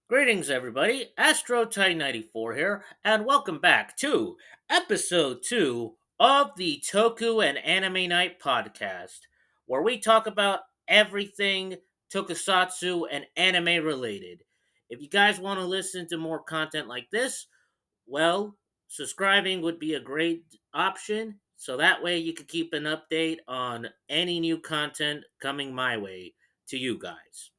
Greetings, everybody. AstroTy94 here, and welcome back to episode 2 of the Toku and Anime Night podcast, where we talk about everything tokusatsu and anime related. If you guys want to listen to more content like this, well, subscribing would be a great option, so that way you can keep an update on any new content coming my way to you guys.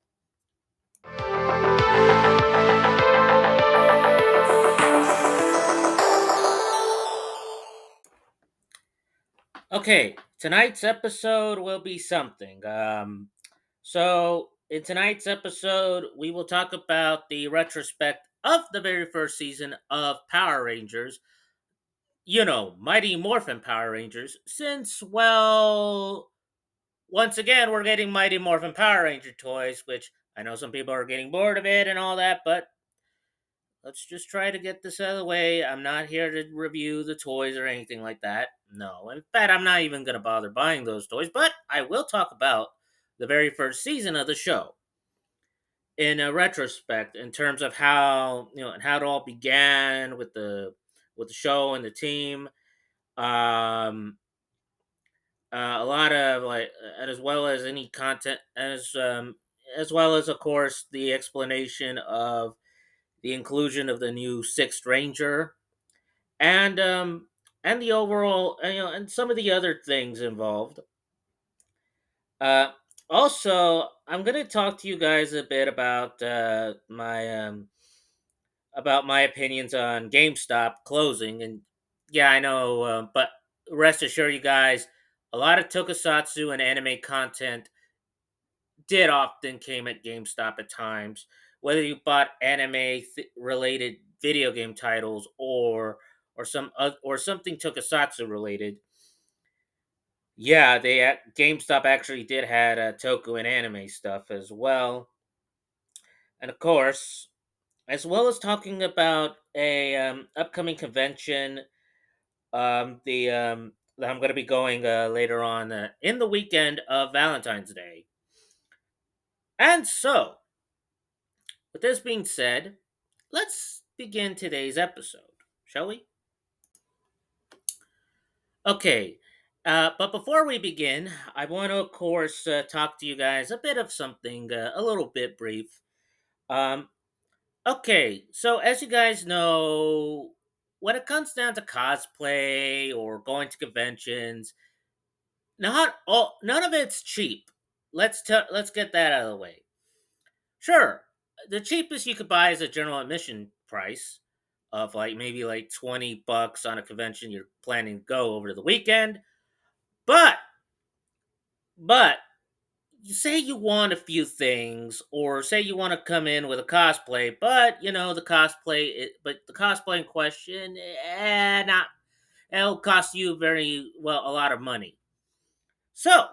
Okay, tonight's episode will be something. So in tonight's episode, we will talk about the retrospect of the very first season of Power Rangers. Mighty Morphin Power Rangers. Since, well, once again, we're getting Mighty Morphin Power Ranger toys, which I know some people are getting bored of it and all that, but let's just try to get this out of the way. I'm not here to review the toys or anything like that. No, in fact, I'm not even going to bother buying those toys, but I will talk about the very first season of the show in a retrospect in terms of how, and how it all began with the show and the team. Um a lot of and as well as any content as well as of course the explanation of the inclusion of the new sixth ranger and the overall and some of the other things involved. uh Also, I'm going to talk to you guys a bit about my opinions on GameStop closing. And yeah, I know, but rest assured you guys, a lot of tokusatsu and anime content did often came at GameStop at times, whether you bought related video game titles or something tokusatsu related. Yeah, GameStop actually did had Toku and anime stuff as well, and of course, as well as talking about a upcoming convention, the that I'm going to be going later on in the weekend of Valentine's Day. And so, with this being said, let's begin today's episode, shall we? Okay, but before we begin, I want to, of course, talk to you guys a bit of something a little bit brief. Um, okay, so as you guys know, when it comes down to cosplay or going to conventions, none of it's cheap. Let's get that out of the way. Sure, the cheapest you could buy is a general admission price of maybe like $20 on a convention you're planning to go over the weekend. But but you say you want a few things, or say you want to come in with a cosplay, but but the cosplay in question, not it'll cost you very well a lot of money. So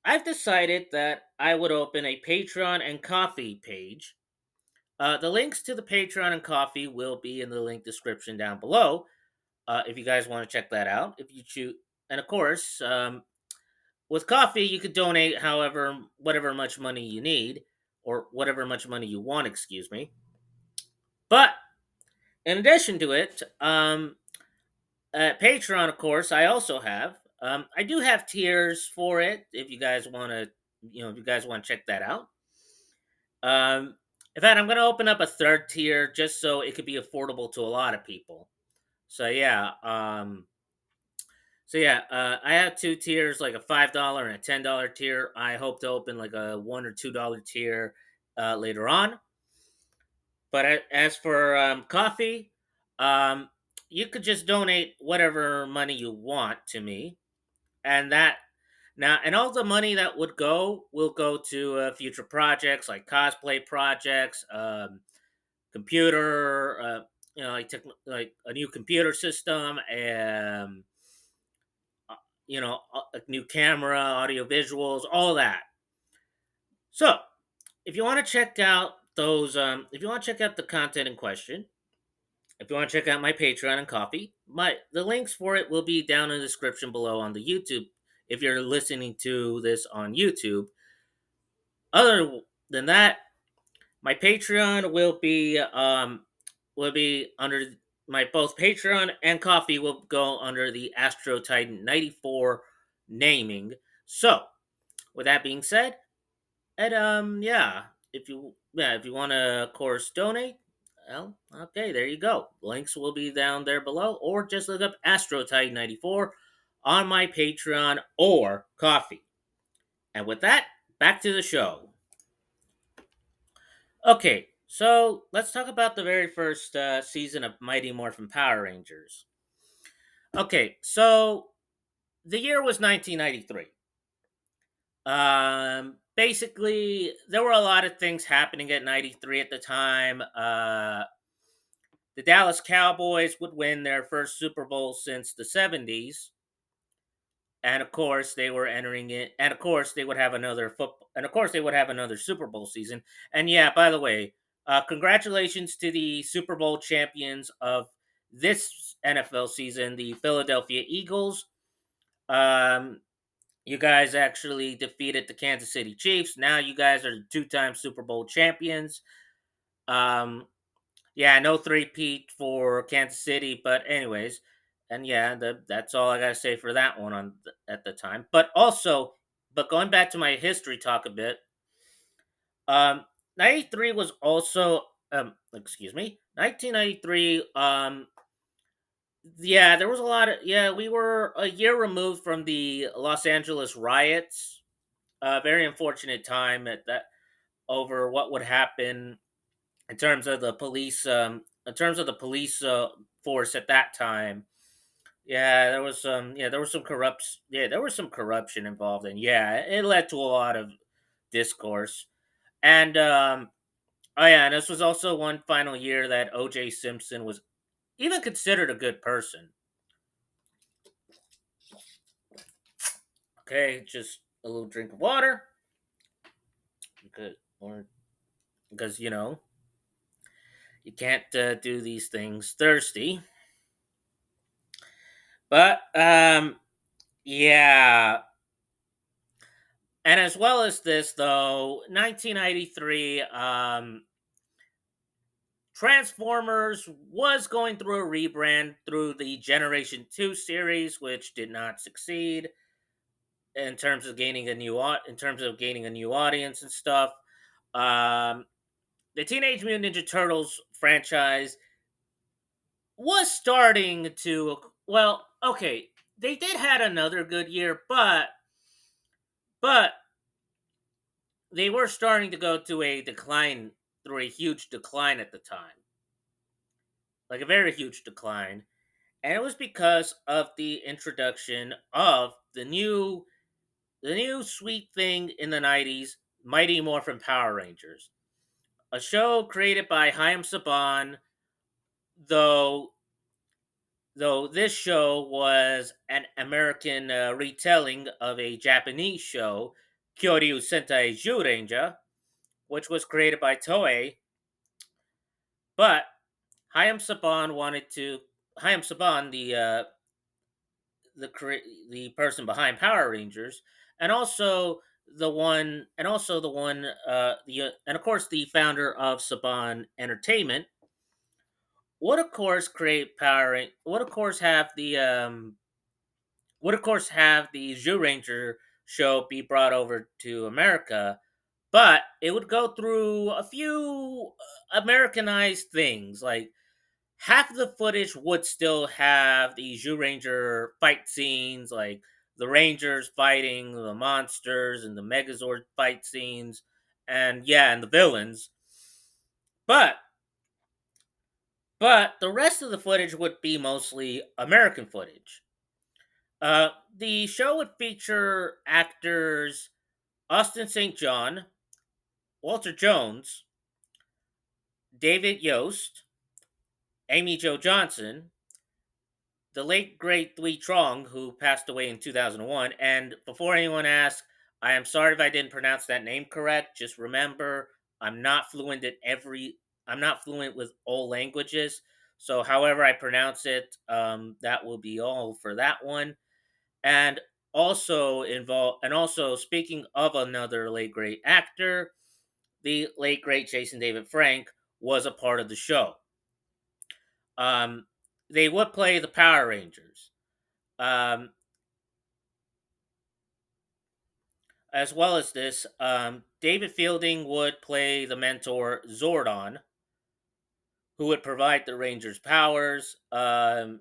I've decided that I would open a Patreon and Coffee page. The links to the Patreon and Coffee will be in the link description down below. If you guys want to check that out, if you choose, and of course, with Coffee, you could donate whatever much money you need, or whatever much money you want. Excuse me. But in addition to it, at Patreon, of course, I also have. I do have tiers for it. If you guys want to, if you guys want to check that out. Um, in fact, I'm going to open up a third tier just so it could be affordable to a lot of people. So yeah, I have two tiers, like a $5 and a $10 tier. I hope to open like a $1 or $2 tier later on. But as for coffee, um, you could just donate whatever money you want to me, and all the money that would go will go to future projects like cosplay projects, computer, like a new computer system, and a new camera, audio visuals, all that. So, if you want to check out if you want to check out the content in question, if you want to check out my Patreon and Coffee, the links for it will be down in the description below on the YouTube. If you're listening to this on YouTube, other than that, My Patreon will be under my both Patreon and Coffee will go under the Astro Titan 94 naming. So, with that being said, and yeah, if you want to of course donate, well, okay, there you go. Links will be down there below, or just look up Astro Titan 94 on my Patreon or Coffee. And with that, back to the show. Okay, so let's talk about the very first season of Mighty Morphin Power Rangers. Okay, so the year was 1993. Basically, there were a lot of things happening at 93 at the time. The Dallas Cowboys would win their first Super Bowl since the 70s. And of course, they were entering it. And of course, they would have another football. And of course, they would have another Super Bowl season. And yeah, by the way, congratulations to the Super Bowl champions of this NFL season, the Philadelphia Eagles. Um, you guys actually defeated the Kansas City Chiefs. Now you guys are two-time Super Bowl champions. Um, yeah, no three-peat for Kansas City, but anyways, and yeah, that's all I gotta say for that one at the time. But going back to my history talk a bit, um, 93 was also excuse me, 1993. Yeah, there was a lot of yeah. We were a year removed from the Los Angeles riots. Very unfortunate time at that over what would happen in terms of the police force at that time. Yeah, there was some corruption involved, and yeah, it led to a lot of discourse. And oh yeah, and this was also one final year that OJ Simpson was even considered a good person. Okay, just a little drink of water. Good, or because you can't do these things thirsty. But yeah, and as well as this, though, 1993, Transformers was going through a rebrand through the Generation 2 series, which did not succeed in terms of gaining a new audience and stuff. Um, the Teenage Mutant Ninja Turtles franchise was starting to well, okay, they did had another good year, but they were starting to go to a decline through a huge decline at the time, like a very huge decline, and it was because of the introduction of the new sweet thing in the 90s, Mighty Morphin Power Rangers, a show created by Chaim Saban, though though this show was an American retelling of a Japanese show, Kyoryu Sentai Zyuranger, which was created by Toei. But Hayam Saban wanted to Hayam Saban, the person behind Power Rangers, and also the one and of course the founder of Saban Entertainment would of course create would of course have the Zoo Ranger show be brought over to America, but it would go through a few Americanized things. Like half of the footage would still have the Zoo Ranger fight scenes, like the Rangers fighting the monsters and the Megazord fight scenes, and yeah, and the villains. But the rest of the footage would be mostly American footage. The show would feature actors Austin St. John, Walter Jones, David Yost, Amy Jo Johnson, the late great Lee Trong, who passed away in 2001. And before anyone asks, I am sorry if I didn't pronounce that name correct. Just remember, I'm not fluent at every. I'm not fluent with all languages. So, however I pronounce it, that will be all for that one. And also speaking of another late great actor, the late great Jason David Frank was a part of the show. Um, they would play the Power Rangers. Um, as well as this, David Fielding would play the mentor Zordon, who would provide the Rangers powers. The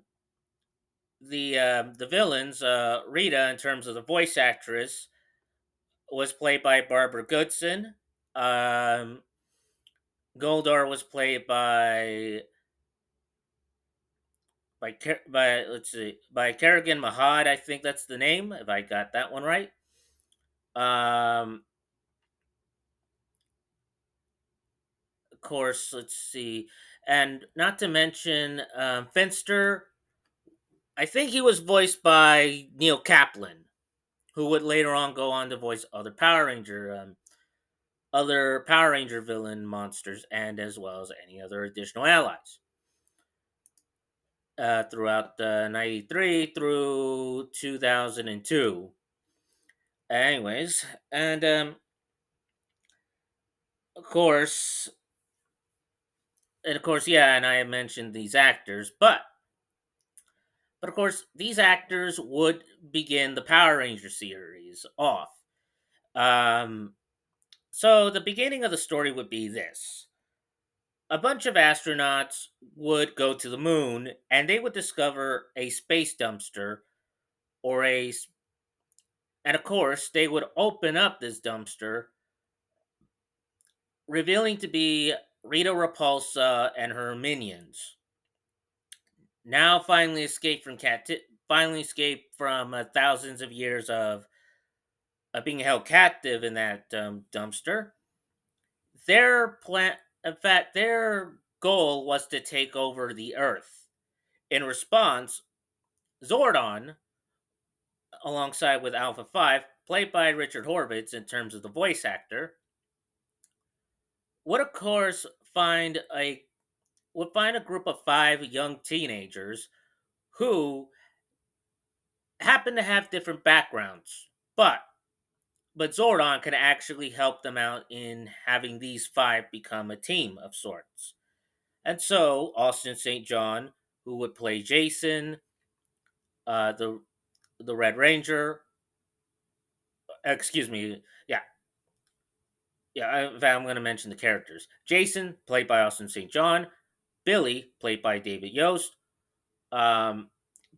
villains, Rita, in terms of the voice actress, was played by Barbara Goodson. Um, Goldar was played by let's see, by Kerrigan Mahad. I think that's the name, if I got that one right. Um, of course, let's see, and not to mention Finster. I think he was voiced by Neil Kaplan, who would later on go on to voice other Power Ranger villain monsters, and as well as any other additional allies throughout '93 through 2002. Anyways, and of course, yeah, and I have mentioned these actors, but of course, these actors would begin the Power Ranger series off. Um, so the beginning of the story would be this: a bunch of astronauts would go to the moon, and they would discover a space dumpster, or and of course, they would open up this dumpster, revealing to be Rita Repulsa and her minions. Now finally escaped from thousands of years of being held captive in that dumpster. Their plan, in fact, their goal was to take over the Earth. In response, Zordon, alongside with Alpha 5, played by Richard Horvitz in terms of the voice actor, would of course find a group of five young teenagers who happen to have different backgrounds, but Zordon can actually help them out in having these five become a team of sorts. And so Austin St. John, who would play Jason, uh, the the Red Ranger, excuse me, yeah, yeah, I'm going to mention the characters. Jason, played by Austin St. John. Billy, played by David Yost. Um,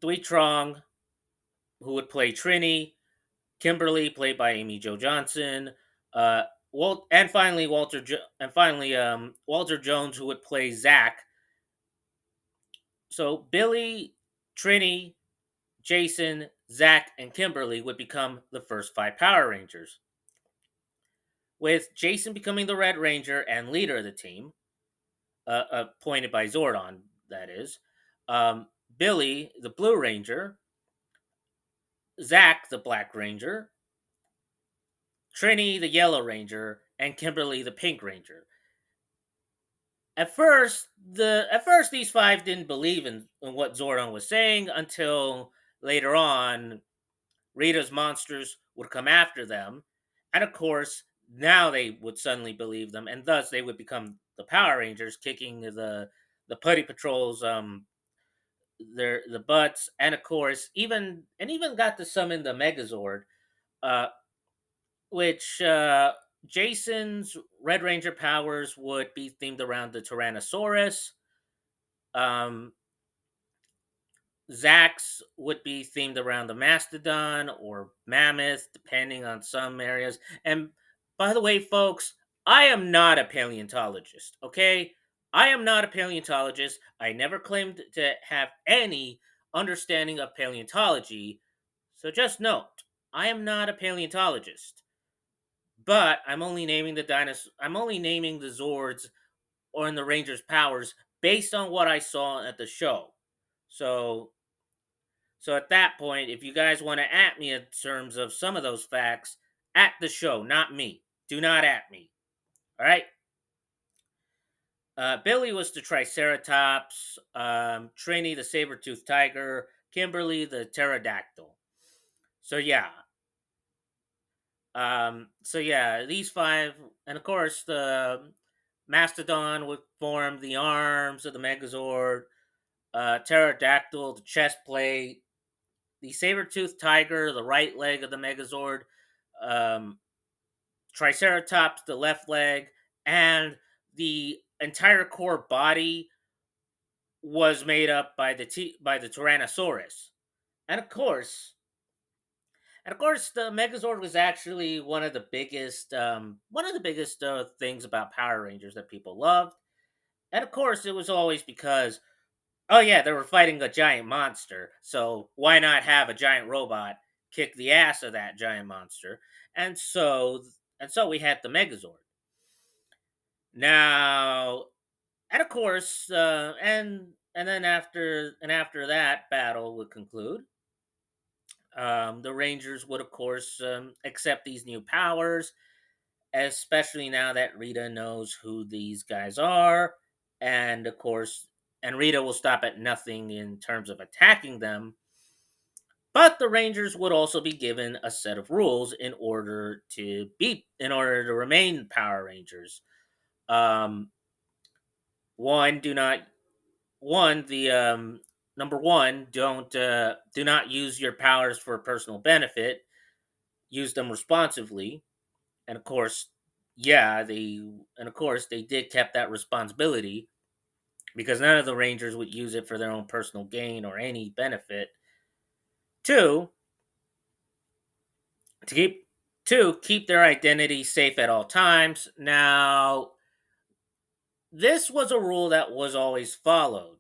Dwee Trong, who would play Trini. Kimberly, played by Amy Jo Johnson. Uh, and finally Walter Jones, who would play Zach. So Billy, Trini, Jason, Zach, and Kimberly would become the first five Power Rangers, with Jason becoming the Red Ranger and leader of the team, appointed by Zordon, that is. Um, Billy, the Blue Ranger. Zach, the Black Ranger. Trini, the Yellow Ranger. And Kimberly, the Pink Ranger. At first these five didn't believe in what Zordon was saying until later on Rita's monsters would come after them. And of course, now they would suddenly believe them, and thus they would become the Power Rangers, kicking the Putty Patrol's the butts, and of course even got to summon the Megazord, uh, which Jason's Red Ranger powers would be themed around the Tyrannosaurus. Um, Zach's would be themed around the mastodon or mammoth, depending on some areas. And by the way, folks, I am not a paleontologist, okay? I am not a paleontologist. I never claimed to have any understanding of paleontology. So just note, I am not a paleontologist. But I'm only naming the Zords or in the Rangers' powers based on what I saw at the show. So so at that point, if you guys want to at me in terms of some of those facts, at the show, not me. Do not at me. All right. Billy was the Triceratops. Trini the saber-toothed tiger. Kimberly the pterodactyl. So yeah, So yeah, these five, and of course the Mastodon would form the arms of the Megazord, Pterodactyl, the chest plate, the saber-toothed tiger, the right leg of the Megazord, um, Triceratops, the left leg, and the entire core body was made up by by the Tyrannosaurus. And of course, the Megazord was actually one of the biggest things about Power Rangers that people loved. And of course, it was always because, oh yeah, they were fighting a giant monster, so why not have a giant robot kick the ass of that giant monster? And so we had the Megazord. Now, and of course, and then after that battle would conclude, the Rangers would of course accept these new powers, especially now that Rita knows who these guys are, and of course, and Rita will stop at nothing in terms of attacking them. But the Rangers would also be given a set of rules in order to remain Power Rangers. Um, one, do not one the number one do not use your powers for personal benefit. Use them responsibly, and of course, yeah, they did kept that responsibility because none of the Rangers would use it for their own personal gain or any benefit. Two, to keep their identity safe at all times. Now, this was a rule that was always followed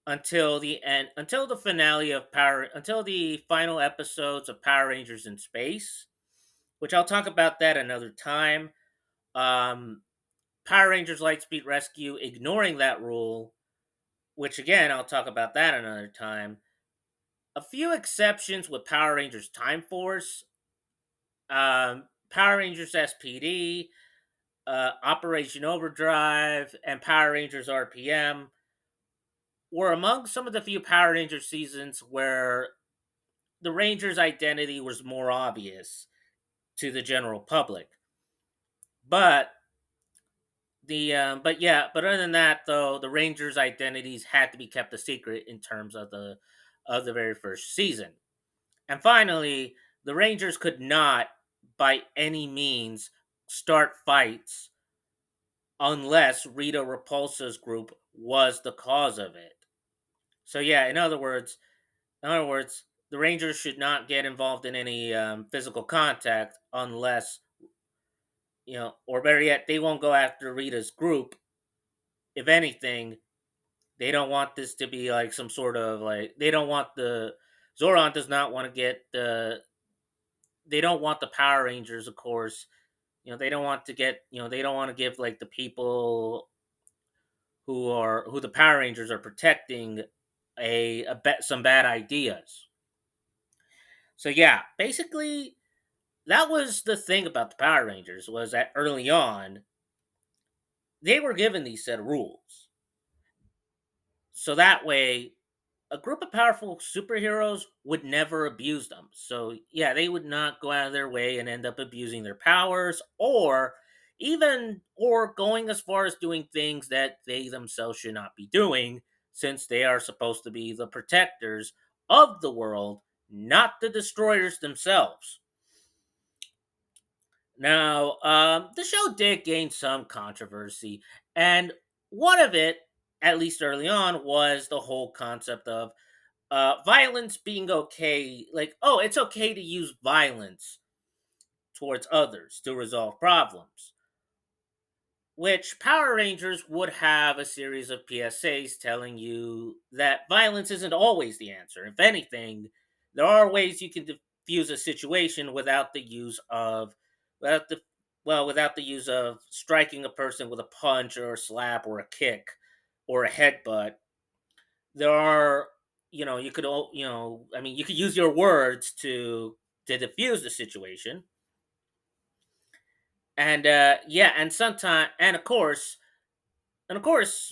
until the finale of Power until the final episodes of Power Rangers in Space, which I'll talk about that another time. Um, Power Rangers Lightspeed Rescue ignoring that rule, which again I'll talk about that another time. A few exceptions with Power Rangers Time Force, Power Rangers SPD, Operation Overdrive, and Power Rangers RPM were among some of the few Power Rangers seasons where the Rangers' identity was more obvious to the general public. But but other than that, though, the Rangers' identities had to be kept a secret in terms of the very first season. And finally, the Rangers could not, by any means, start fights unless Rita Repulsa's group was the cause of it. So yeah, in other words, the Rangers should not get involved in any physical contact unless or better yet, they won't go after Rita's group. If anything, they don't want this to be like some sort of like they don't want the Zoran does not want to get the they don't want the Power Rangers, of course. They don't want to get they don't want to give like the people who the Power Rangers are protecting a bet some bad ideas. So yeah, basically that was the thing about the Power Rangers was that early on they were given these set of rules. So that way a group of powerful superheroes would never abuse them. So yeah, they would not go out of their way and end up abusing their powers or going as far as doing things that they themselves should not be doing since they are supposed to be the protectors of the world, not the destroyers themselves. Now, the show did gain some controversy, and one of it, at least early on, was the whole concept of violence being okay. Like, oh, it's okay to use violence towards others to resolve problems. Which Power Rangers would have a series of PSAs telling you that violence isn't always the answer. If anything, there are ways you can diffuse a situation without the without the use of striking a person with a punch or a slap or a kick or a headbutt. There are you could use your words to diffuse the situation. And yeah, and sometimes and of course,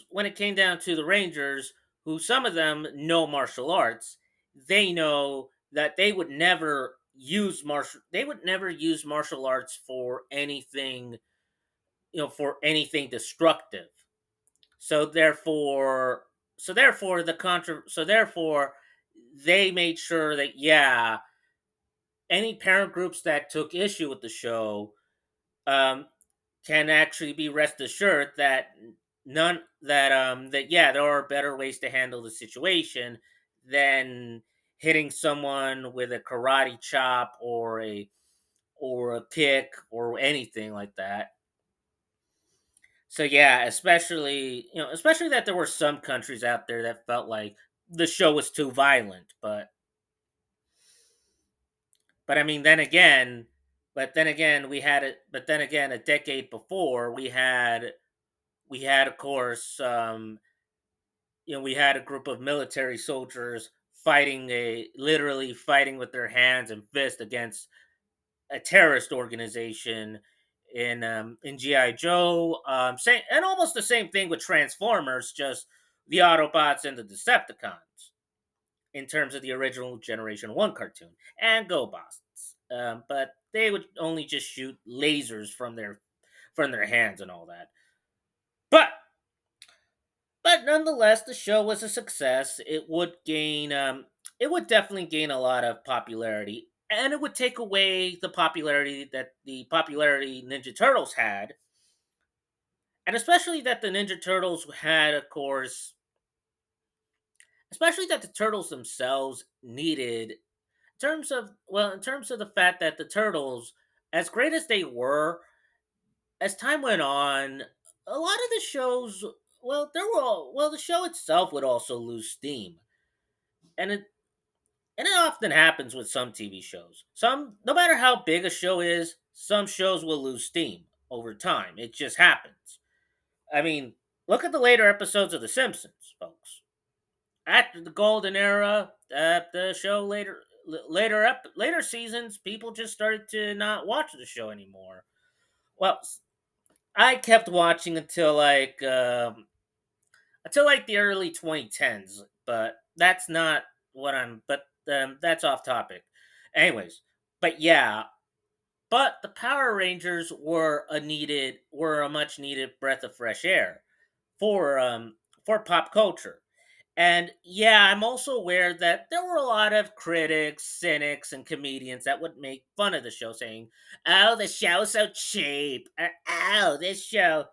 when it came down to the Rangers, who some of them know martial arts, they know that they would never they would never use martial arts for anything, for anything destructive. So therefore, so therefore they made sure that, yeah, any parent groups that took issue with the show, um, can actually be rest assured that none that yeah, there are better ways to handle the situation than hitting someone with a karate chop or a kick or anything like that. So yeah, especially that there were some countries out there that felt like the show was too violent, but I mean, then again, we had it. But then again, a decade before, we had, of course, we had a group of military soldiers literally fighting with their hands and fists against a terrorist organization in GI Joe. Same, and almost the same thing with Transformers, just the Autobots and the Decepticons in terms of the original Generation One cartoon, and GoBots. But they would only just shoot lasers from their hands and all that. But nonetheless, the show was a success. It would definitely gain a lot of popularity, and it would take away the popularity Ninja Turtles had, and especially that the Ninja Turtles had, of course, especially that the turtles themselves needed, in terms of the fact that the turtles, as great as they were, as time went on, a lot of the shows, the show itself would also lose steam, and it often happens with some TV shows. No matter how big a show is, some shows will lose steam over time. It just happens. I mean, look at the later episodes of The Simpsons, folks. After the golden era, the show later seasons, people just started to not watch the show anymore. Well, I kept watching until like the early 2010s, but that's not what I'm. But that's off topic. Anyways, but yeah, but the Power Rangers were a much needed breath of fresh air for um for pop culture. And yeah, I'm also aware that there were a lot of critics, cynics, and comedians that would make fun of the show, saying, "Oh, the show's so cheap," or "Oh, this show's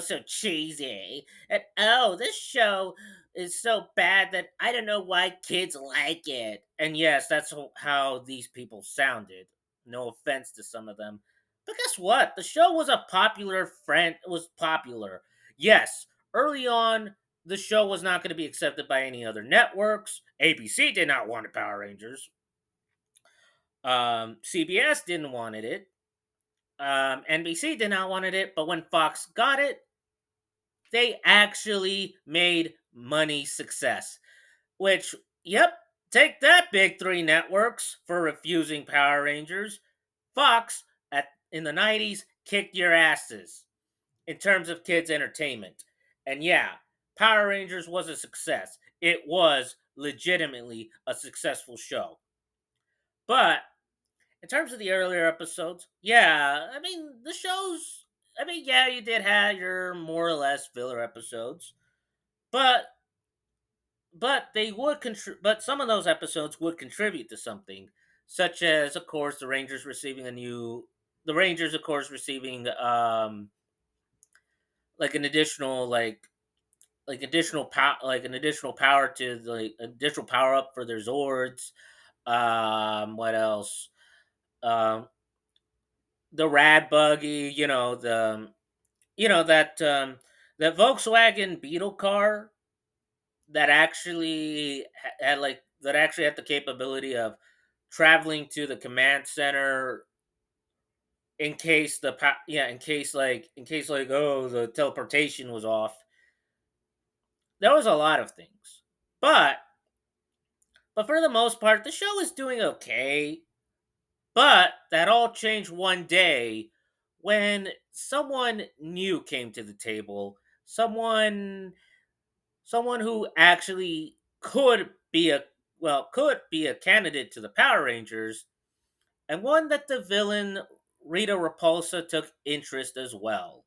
so cheesy," and "Oh, this show is so bad that I don't know why kids like it." And yes, that's how these people sounded. No offense to some of them, but guess what? The show was a popular friend. Was popular. Yes, early on, the show was not going to be accepted by any other networks. ABC did not want the Power Rangers. CBS didn't wanted it. NBC did not wanted it. But when Fox got it, they actually made money success. Which, yep, take that, big three networks, for refusing Power Rangers. Fox, in the 90s, kicked your asses in terms of kids' entertainment. And yeah, Power Rangers was a success. It was legitimately a successful show. But in terms of the earlier episodes, yeah, I mean, yeah, you did have your more or less filler episodes, but but some of those episodes would contribute to something, such as, of course, the Rangers, of course, receiving like an additional an additional power to the additional power up for their Zords. What else? Um, the Rad Buggy, that Volkswagen Beetle car that actually had the capability of traveling to the command center in case oh, the teleportation was off. There was a lot of things, but for the most part, the show is doing okay. But that all changed one day when someone new came to the table. Someone who actually could be a could be a candidate to the Power Rangers, and one that the villain Rita Repulsa took interest as well.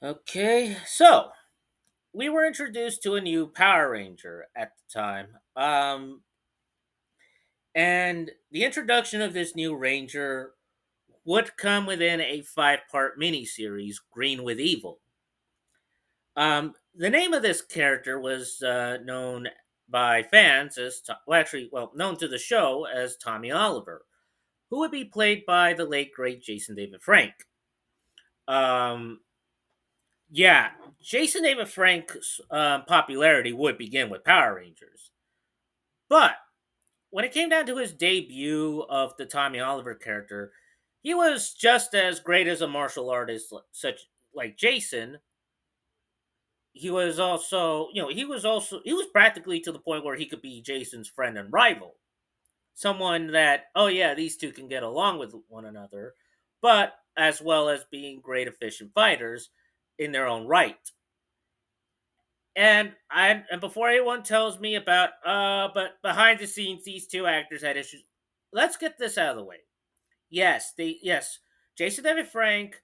Okay, so we were introduced to a new Power Ranger at the time. And the introduction of this new Ranger would come within a 5-part miniseries, Green with Evil. The name of this character was known by fans as, known to the show as Tommy Oliver, who would be played by the late great Jason David Frank. Um, yeah, Jason David Frank's popularity would begin with Power Rangers, but when it came down to his debut of the Tommy Oliver character, he was just as great as a martial artist, such like Jason. He was also, he was practically to the point where he could be Jason's friend and rival. Someone that, oh yeah, these two can get along with one another, but as well as being great efficient fighters in their own right. And before anyone tells me about but behind the scenes these two actors had issues, let's get this out of the way. Yes, Jason David Frank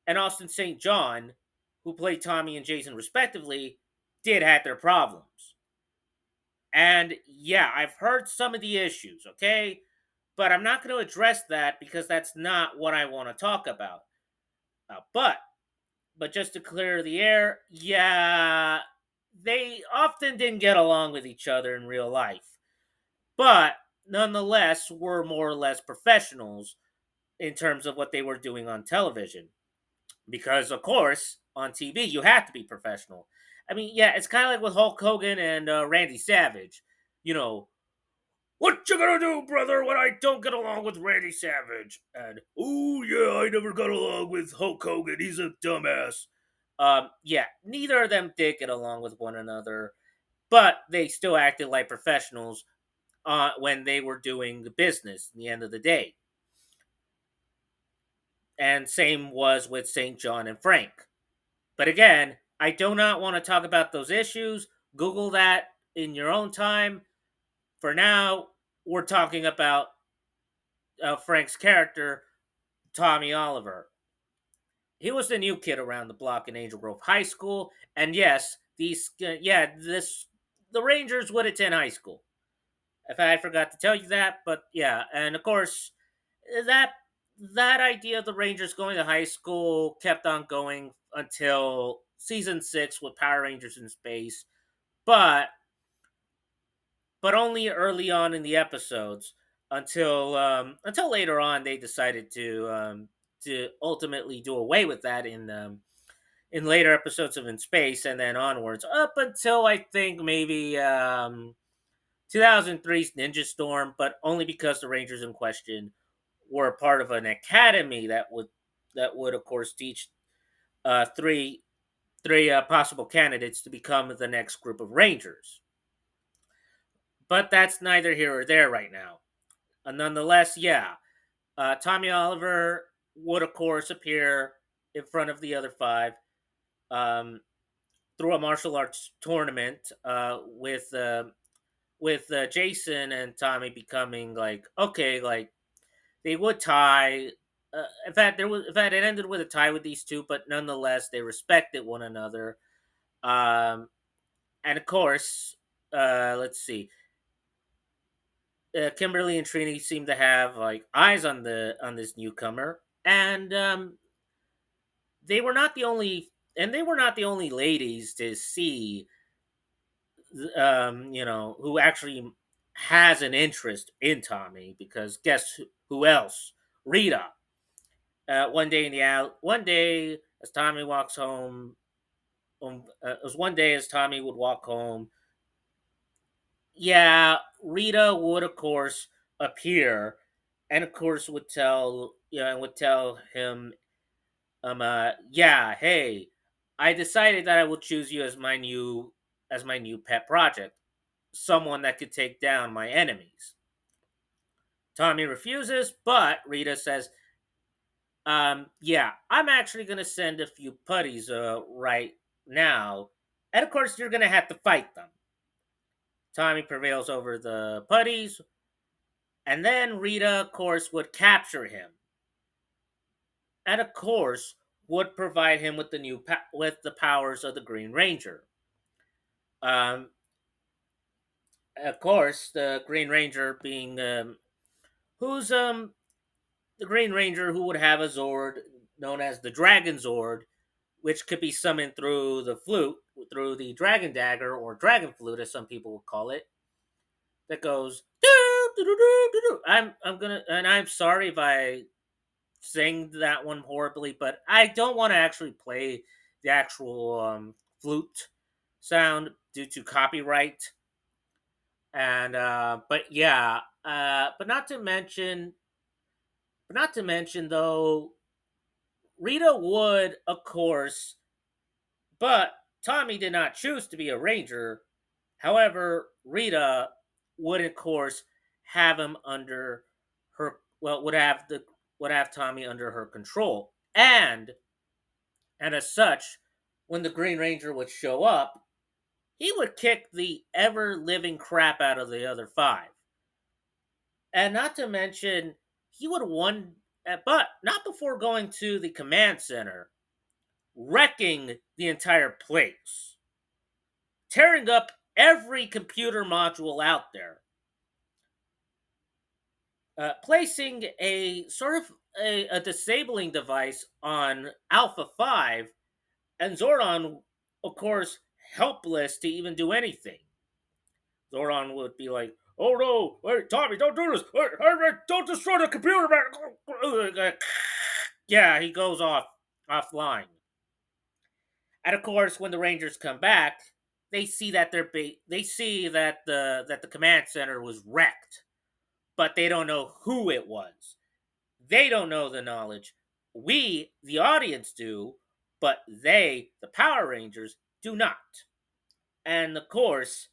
and Austin St. John, who played Tommy and Jason respectively, did have their problems. And yeah, I've heard some of the issues, okay? But I'm not going to address that because that's not what I want to talk about. But just to clear the air, yeah, they often didn't get along with each other in real life. But nonetheless, were more or less professionals in terms of what they were doing on television. Because, of course, on TV, you have to be professional. I mean, yeah, it's kind of like with Hulk Hogan and Randy Savage. You know, what you gonna do, brother, when I don't get along with Randy Savage? And, oh, yeah, I never got along with Hulk Hogan. He's a dumbass. Yeah, neither of them did get along with one another, but they still acted like professionals when they were doing the business at the end of the day. And same was with St. John and Frank. But again, I do not want to talk about those issues. Google that in your own time. For now, we're talking about Frank's character, Tommy Oliver. He was the new kid around the block in Angel Grove High School, and yes, the Rangers would attend high school. If I forgot to tell you that, but yeah, and of course that that idea of the Rangers going to high school kept on going until season 6 with Power Rangers in Space, but only early on in the episodes until later on they decided to ultimately do away with that in later episodes of In Space and then onwards up until I think maybe 2003's Ninja Storm, but only because the Rangers in question were a part of an academy that would of course teach three possible candidates to become the next group of Rangers. But that's neither here or there right now. Nonetheless, yeah, Tommy Oliver would of course appear in front of the other five um, through a martial arts tournament with Jason and Tommy becoming like okay, like they would tie. In fact, it ended with a tie with these two, but nonetheless, they respected one another. Um, and of course, let's see. Kimberly and Trini seem to have like eyes on this newcomer, and they were not the only ladies to see, who actually has an interest in Tommy. Because guess who else? Rita. One day as Tommy walks home, it was one day as Tommy would walk home. Yeah, Rita would of course appear, and of course would tell him, yeah, hey, I decided that I will choose you as my new pet project, someone that could take down my enemies. Tommy refuses, but Rita says, yeah, I'm actually gonna send a few putties right now. And of course, you're going to have to fight them. Tommy prevails over the putties, and then Rita, of course, would capture him, and of course, would provide him with with the powers of the Green Ranger. Um, of course, the Green Ranger being who's the Green Ranger who would have a Zord known as the Dragon Zord, which could be summoned through the flute, through the Dragon Dagger or Dragon Flute, as some people would call it. That goes. I'm gonna, and I'm sorry if I sing that one horribly, but I don't want to actually play the actual flute sound due to copyright. And but yeah, but not to mention though, Rita would, of course, but Tommy did not choose to be a ranger. However, Rita would, of course, have him under her. Well, would have Tommy under her control, and as such, when the Green Ranger would show up, he would kick the ever living crap out of the other five, and not to mention he would have won, but not before going to the command center, wrecking the entire place, tearing up every computer module out there, placing a sort of a disabling device on Alpha 5, and Zordon, of course, helpless to even do anything. Zordon would be like, "Oh no, wait, Tommy, don't do this! Don't destroy the computer, man!" Yeah, he goes offline. And of course, when the Rangers come back, they see that they see that the command center was wrecked, but they don't know who it was. They don't know the knowledge. We, the audience, do, but they, the Power Rangers, do not. And of course,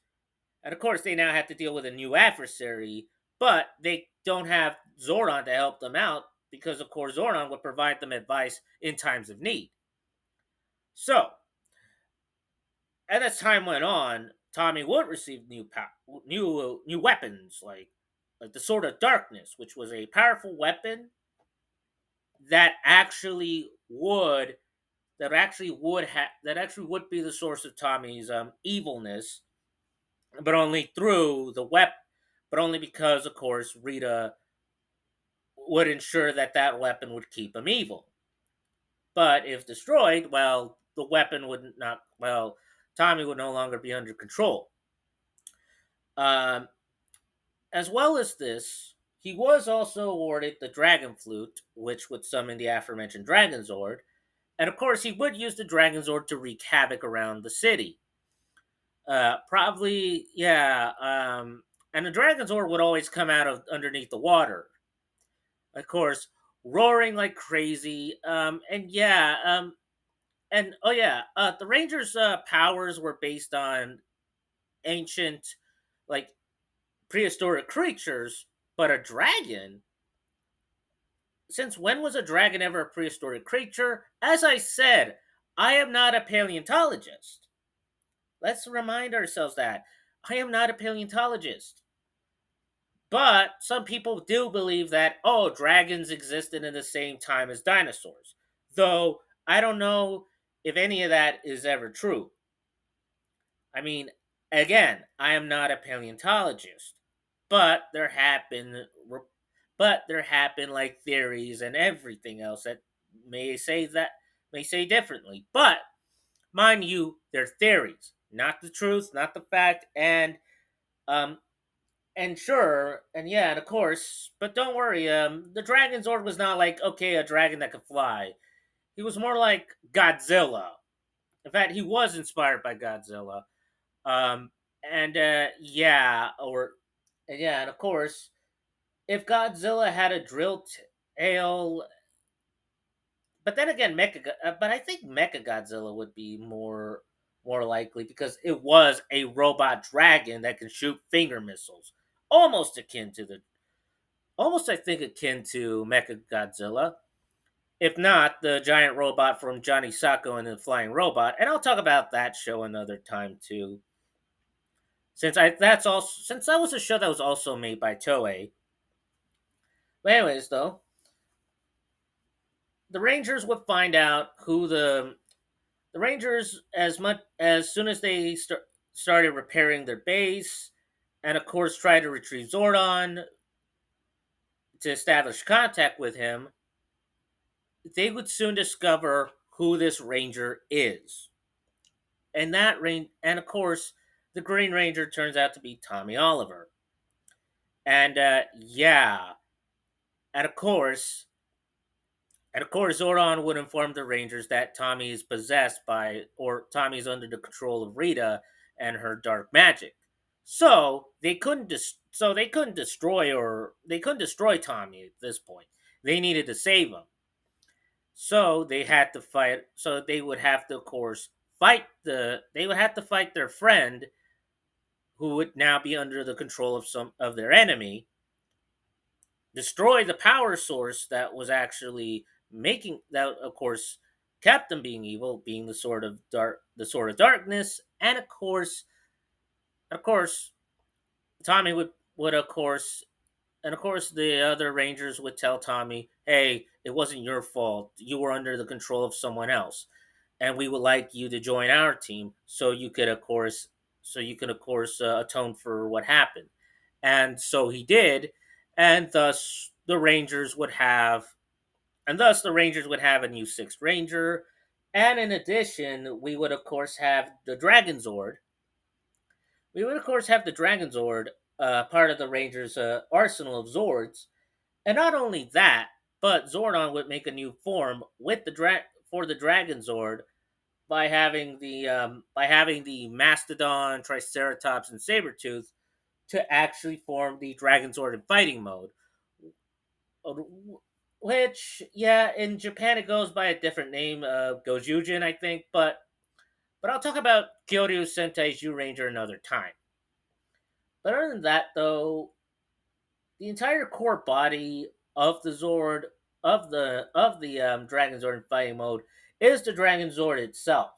they now have to deal with a new adversary, but they don't have Zordon to help them out because, of course, Zordon would provide them advice in times of need. So, and as time went on, Tommy would receive new weapons like the Sword of Darkness, which was a powerful weapon that actually would that actually would be the source of Tommy's evilness, but only through the weapon, but only because, of course, Rita would ensure that that weapon would keep him evil. But if destroyed, well, the weapon would not. Well, Tommy would no longer be under control. Um, as well as this, he was also awarded the Dragon Flute, which would summon the aforementioned Dragon Zord, and of course, he would use the Dragon Zord to wreak havoc around the city. Probably, yeah. And the Dragon Zord would always come out of underneath the water, of course, roaring like crazy. And yeah, and oh yeah, the Rangers' powers were based on ancient, like prehistoric creatures, but a dragon. Since when was a dragon ever a prehistoric creature? As I said, I am not a paleontologist. Let's remind ourselves that I am not a paleontologist. But some people do believe that, oh, dragons existed in the same time as dinosaurs. Though I don't know if any of that is ever true. I mean, again, I am not a paleontologist, but there have been like theories and everything else that may say that may say differently. But mind you, they're theories, not the truth, not the fact, um and sure, and yeah, and of course, but don't worry, the Dragon Zord was not like, okay, a dragon that could fly. He was more like Godzilla. In fact, he was inspired by Godzilla. Um, and yeah, and of course, if Godzilla had a drill tail, but then again, but I think Mecha Godzilla would be more likely because it was a robot dragon that can shoot finger missiles, almost akin to the almost I think akin to Mecha Godzilla. If not, the giant robot from Johnny Sacco and the Flying Robot, and I'll talk about that show another time too. Since that was a show that was also made by Toei. But anyways, though, the Rangers would find out who the Rangers as soon as they started repairing their base, and of course tried to retrieve Zordon to establish contact with him. They would soon discover who this Ranger is, and of course, the Green Ranger turns out to be Tommy Oliver, and yeah, and of course, Zordon would inform the Rangers that Tommy is possessed by, or Tommy is under the control of Rita and her dark magic. So they couldn't destroy Tommy at this point. They needed to save him. So they had to fight. So they would have to, of course, They would have to fight their friend, who would now be under the control of some of their enemy, destroy the power source that was actually making that, of course, kept them being evil, being the sword of darkness, and of course, Tommy would of course, and of course, the other Rangers would tell Tommy, "Hey, it wasn't your fault. You were under the control of someone else, and we would like you to join our team so you could, of course, atone for what happened." And so he did, and thus the Rangers would have a new sixth Ranger, and in addition, we would of course have the Dragon Zord. We would of course have the Dragon Zord, part of the Rangers' arsenal of Zords, and not only that, but Zordon would make a new form for the Dragon Zord by having the Mastodon, Triceratops, and Sabretooth to actually form the Dragon Zord in fighting mode. uh, Which, yeah, in Japan it goes by a different name, Gojujin, I think. But I'll talk about Kyoryu Sentai Ranger another time. But other than that, though, the entire core body of the Zord of the Dragon Zord in fighting mode is the Dragon Zord itself.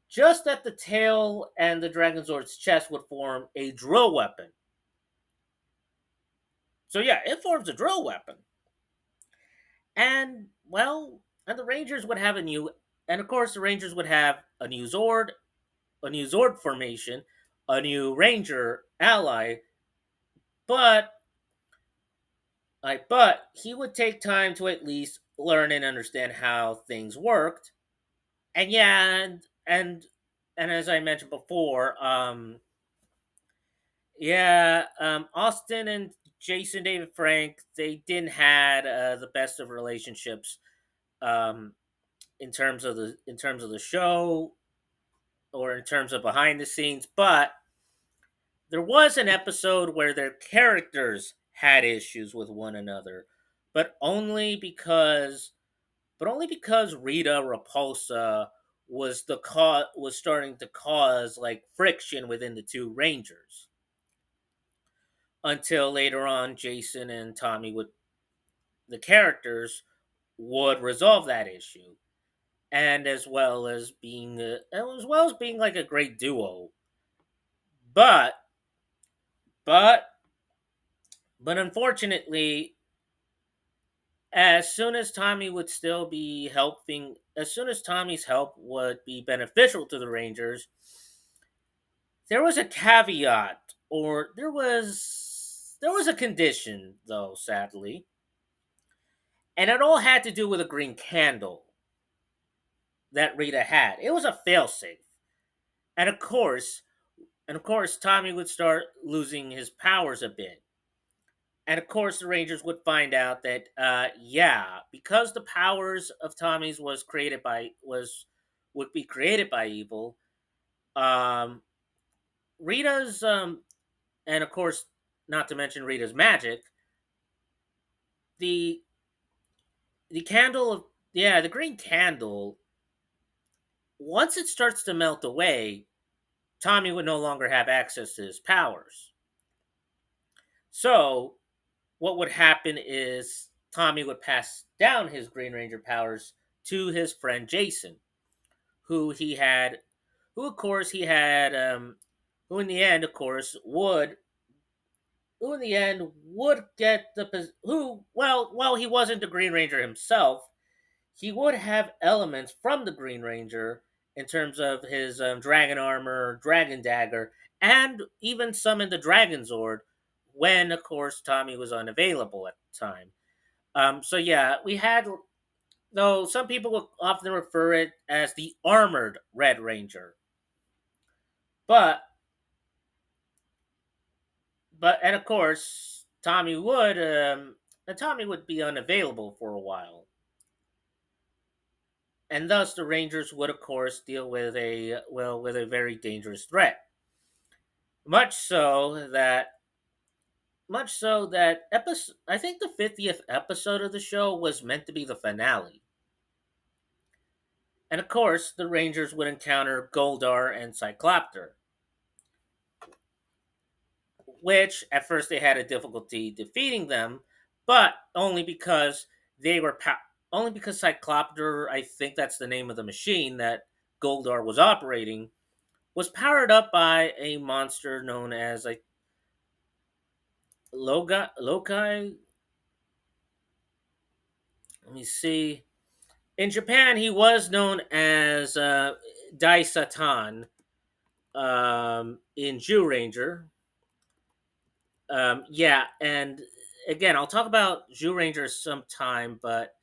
Just that the tail and the Dragon Zord's chest would form a drill weapon. So yeah, it forms a drill weapon. And well, and the Rangers would have a new and of course the Rangers would have a new Zord formation, a new Ranger ally, but but he would take time to at least learn and understand how things worked. And yeah, and as I mentioned before, Austin and Jason David Frank, they didn't had the best of relationships, um, in terms of the show, or in terms of behind the scenes, but there was an episode where their characters had issues with one another, but only because Rita Repulsa was starting to cause like friction within the two Rangers. Until later on, Jason and Tommy would the characters would resolve that issue, and as well as being like a great duo. But but but unfortunately, as soon as Tommy's help would be beneficial to the Rangers, there was a caveat, or there was a condition, though, sadly, and it all had to do with a green candle that Rita had. It was a failsafe, and of course, Tommy would start losing his powers a bit. And of course, the Rangers would find out that, yeah, because the powers of Tommy's would be created by evil. Um, Rita's, and of course, not to mention Rita's magic. The the candle of yeah, the green candle. Once it starts to melt away, Tommy would no longer have access to his powers. So what would happen is Tommy would pass down his Green Ranger powers to his friend Jason, who he had, who of course he had, who in the end, of course, who in the end would get who, well, while he wasn't the Green Ranger himself, he would have elements from the Green Ranger in terms of his dragon armor, dragon dagger, and even summon the Dragon Zord when, of course, Tommy was unavailable at the time. So yeah, we had, though some people will often refer it as the armored Red Ranger, but and of course Tommy would be unavailable for a while, and thus the Rangers would of course deal with a very dangerous threat. Much so that episode, I think the 50th episode of the show was meant to be the finale. And of course, the Rangers would encounter Goldar and Cyclopter, which at first they had a difficulty defeating them, but they were only because Cyclopter, I think that's the name of the machine that Goldar was operating, was powered up by a monster known as like Lokai. Let me see. In Japan, he was known as Dai Satan in Jew Ranger. Yeah, and again, I'll talk about Jew Ranger sometime, but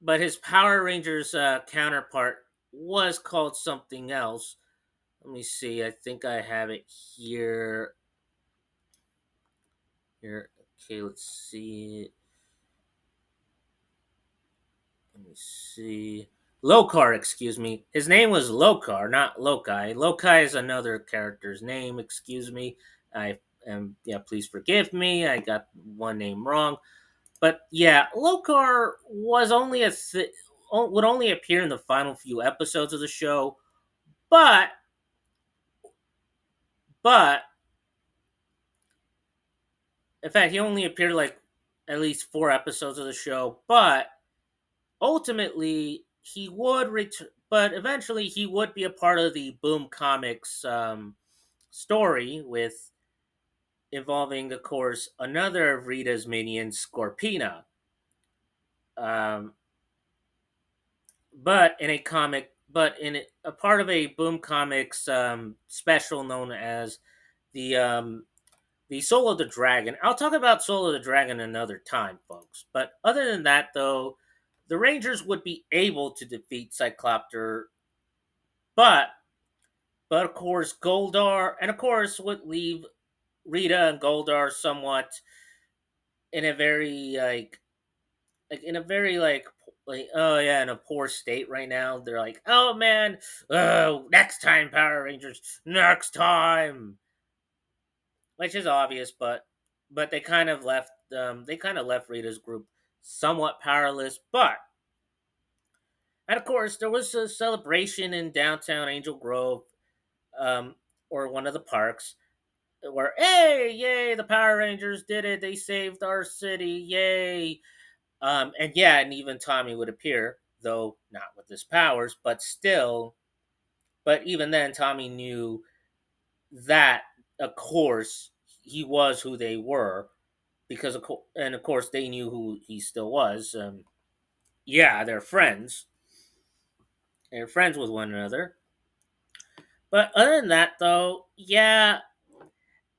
his Power Rangers counterpart was called something else. Let me see. I think I have it here. Here. Okay, let's see. Let me see. Lokar, excuse me. His name was Lokar, not Lokai. Lokai is another character's name, excuse me. I am, yeah, please forgive me. I got one name wrong. But yeah, Lokar was only would only appear in the final few episodes of the show, but but in fact, he only appeared like at least 4 episodes of the show, but ultimately he would return, but eventually he would be a part of the Boom Comics story with involving, of course, another of Rita's minions, Scorpina. Um, but in a comic, but in a part of a Boom Comics special known as the um, the Soul of the Dragon. I'll talk about Soul of the Dragon another time, folks. But other than that, though, the Rangers would be able to defeat Cyclopter, but of course Goldar, and of course would leave Rita and Goldar somewhat in a very in a very oh yeah, in a poor state right now. They're like, oh man, oh, next time Power Rangers, next time, which is obvious, but they kind of left Rita's group somewhat powerless. But and of course there was a celebration in downtown Angel Grove, um, or one of the parks, where hey, yay, the Power Rangers did it, they saved our city, yay. And yeah, and even Tommy would appear, though not with his powers, but still. But even then, Tommy knew that, of course, he was who they were, because and of course they knew who he still was. Yeah, they're friends. They're friends with one another. But other than that, though, yeah,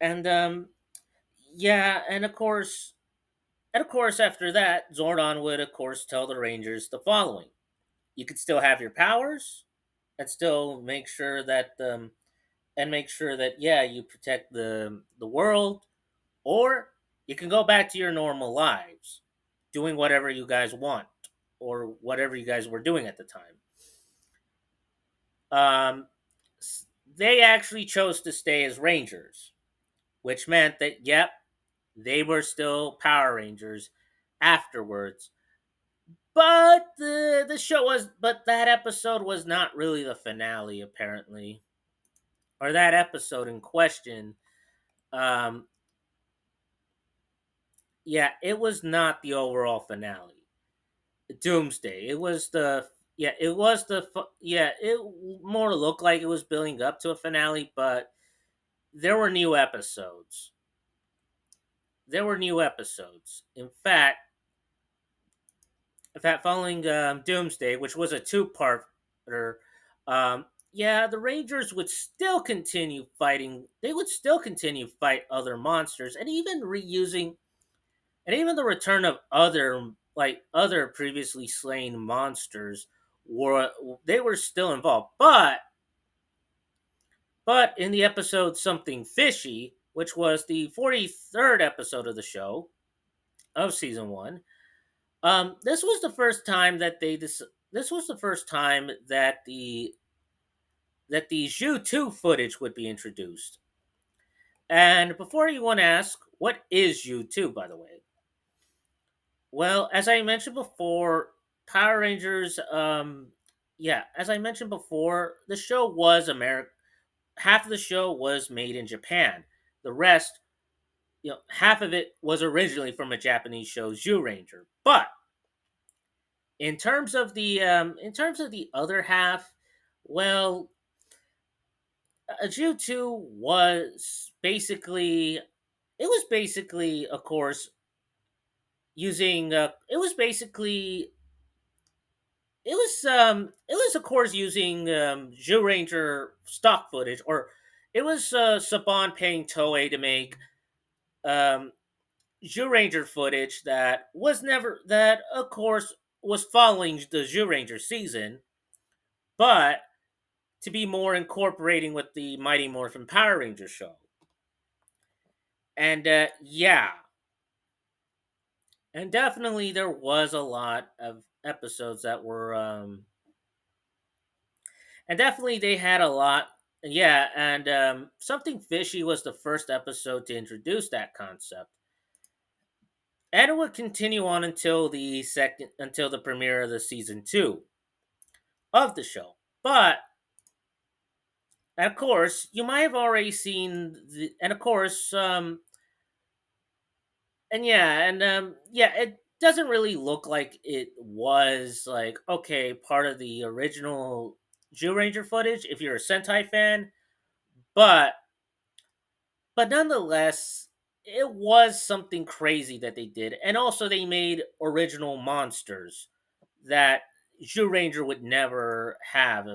and yeah, and of course, after that, Zordon would, of course, tell the Rangers the following: you could still have your powers, and still make sure that yeah, you protect the world, or you can go back to your normal lives, doing whatever you guys want or whatever you guys were doing at the time. Um, they actually chose to stay as Rangers, which meant that yep, they were still Power Rangers afterwards. But that episode was not really the finale, apparently, or that episode in question. Um, Yeah, it was not the overall finale. Doomsday. It was the yeah, it was the yeah, it more looked like it was building up to a finale, but there were new episodes. There were new episodes. In fact, following Doomsday, which was a two-parter, yeah, the Rangers would still continue fighting. They would still continue fight other monsters, and even reusing, and even the return of other previously slain monsters were they were still involved. But in the episode Something Fishy, which was the 43rd episode of the show of season one, this was the first time that this was the first time that the Zhu 2 footage would be introduced. And before anyone asks, what is Zhu 2, by the way? Well, as I mentioned before, Power Rangers, yeah, as I mentioned before, the show was American. Half of the show was made in Japan. The rest, half of it was originally from a Japanese show, Zhu Ranger. But in terms of the other half, well, Zhu 2 was basically, of course, using it was basically it was of course using Zhu Ranger stock footage, or it was Saban paying Toei to make um, Zhu Ranger footage that of course was following the Zhu Ranger season, but to be more incorporating with the Mighty Morphin Power Rangers show. And and definitely there was a lot of episodes that were and definitely they had a lot. Yeah, and Something Fishy was the first episode to introduce that concept, and it would continue on until the premiere of the season two of the show. But of course, you might have already seen and of course, it doesn't really look like it was like okay part of the original Jew Ranger footage if you're a Sentai fan, but nonetheless, it was something crazy that they did, and also they made original monsters that Jew Ranger would never have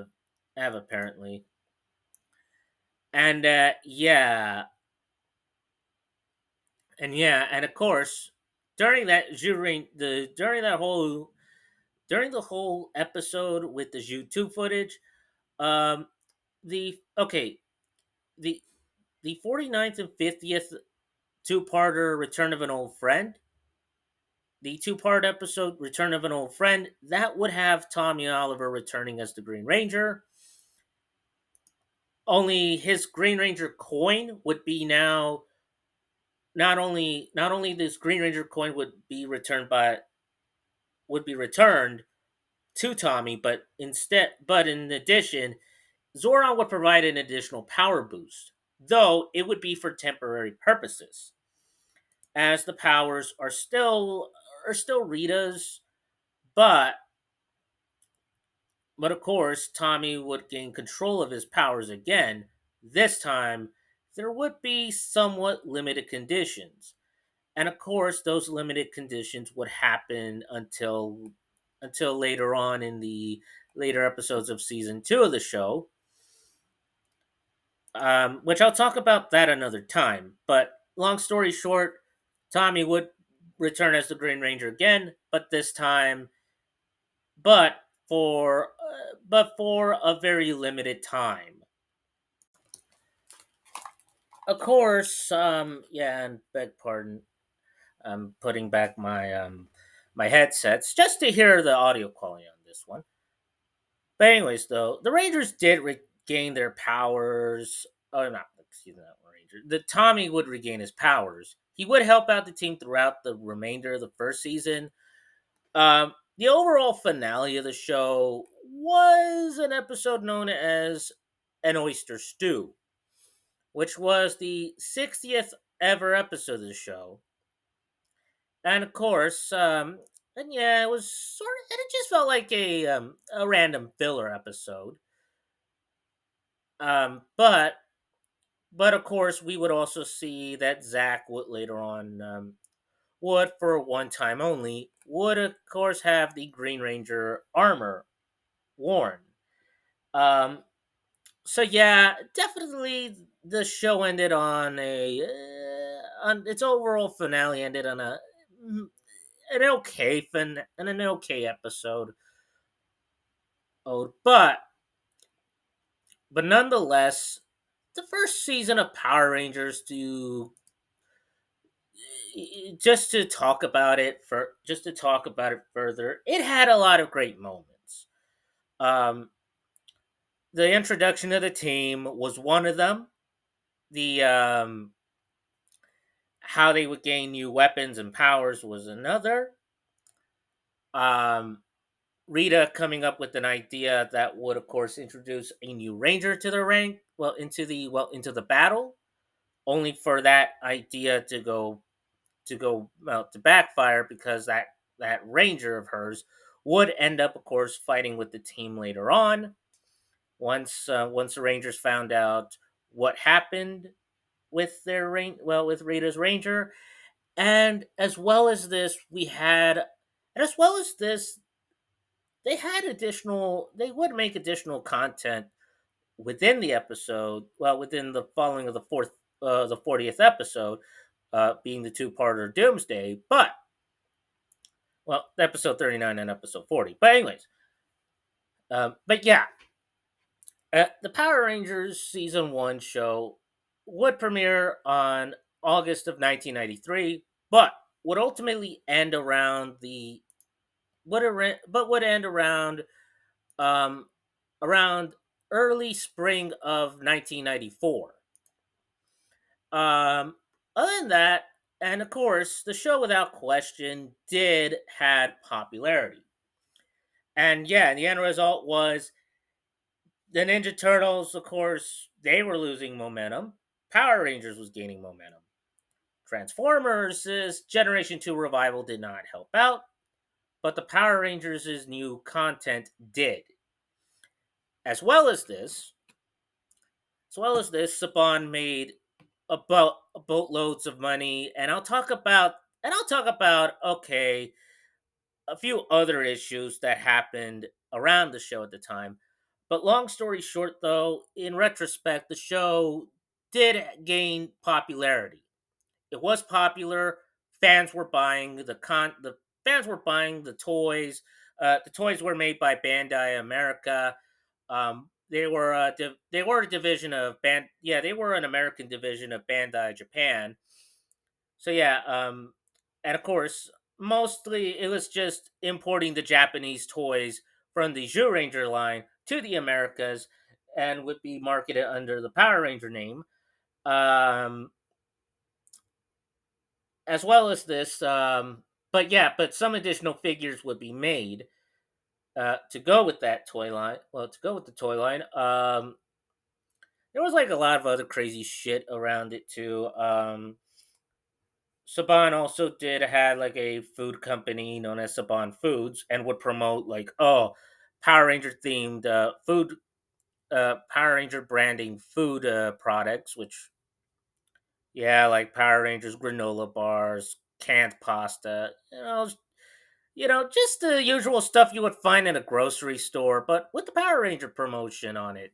apparently, and and of course during that Jew Ranger the during the whole episode with the YouTube footage, um, the okay, the 49th and 50th two-parter Return of an Old Friend, the two-part episode Return of an Old Friend, that would have Tommy Oliver returning as the Green Ranger. Only his Green Ranger coin would be now not only this Green Ranger coin would be returned to Tommy, but in addition, Zoran would provide an additional power boost, though it would be for temporary purposes, as the powers are still Rita's, but of course Tommy would gain control of his powers again. This time, there would be somewhat limited conditions, and of course, those limited conditions would happen until later on in the later episodes of season two of the show, which I'll talk about that another time. But long story short, Tommy would return as the Green Ranger again, but this time, but for a very limited time. Of course, yeah, and beg pardon, I'm putting back my headsets just to hear the audio quality on this one. But anyways, though, the Rangers did regain their powers. Oh, not excuse me, not Ranger. The Tommy would regain his powers. He would help out the team throughout the remainder of the first season. The overall finale of the show was an episode known as An Oyster Stew, which was the 60th ever episode of the show. and of course, and yeah, it was sort of, and it just felt like a random filler episode. But of course, we would also see that Zach would later on would, for one time only, would of course have the Green Ranger armor worn. Um, so yeah, definitely the show ended on on its overall finale ended on mm, an okay and an okay episode. Oh, but nonetheless, the first season of Power Rangers to just to talk about it further, it had a lot of great moments. Um, the introduction of the team was one of them. The how they would gain new weapons and powers was another. Um, Rita coming up with an idea that would, of course, introduce a new ranger to the rank, into the battle, only for that idea to backfire because that ranger of hers would end up, of course, fighting with the team later on. Once the Rangers found out what happened with with Rita's ranger, and as well as this, they would make additional content within the episode. Well, within the following of the 40th episode, being the two-parter Doomsday, episode 39 and episode 40. But anyways, but yeah, the Power Rangers season one show would premiere on August of 1993, but would ultimately end around the would end um around early spring of 1994. Um, Other than that, and of course, the show without question did had popularity. And yeah, the end result was the Ninja Turtles, of course, they were losing momentum. Power Rangers was gaining momentum. Transformers' Generation 2 revival did not help out, but the Power Rangers' new content did. As well as this, Saban made about boatloads of money, and I'll talk about okay, a few other issues that happened around the show at the time. But long story short, though, in retrospect, the show did gain popularity. It was popular. Fans were buying the fans were buying the toys. The toys were made by Bandai America. They were a division of they were an American division of Bandai Japan. So yeah, and of course, mostly it was just importing the Japanese toys from the Zhu Ranger line to the Americas, and would be marketed under the Power Ranger name. Um, as well as this, but some additional figures would be made to go with that toy line. Well, to go with the toy line, there was like a lot of other crazy shit around it too. Saban also did had like a food company known as Saban Foods, and would promote like Power Ranger themed Power Ranger branding food products, which yeah, like Power Rangers granola bars, canned pasta, just the usual stuff you would find in a grocery store, but with the Power Ranger promotion on it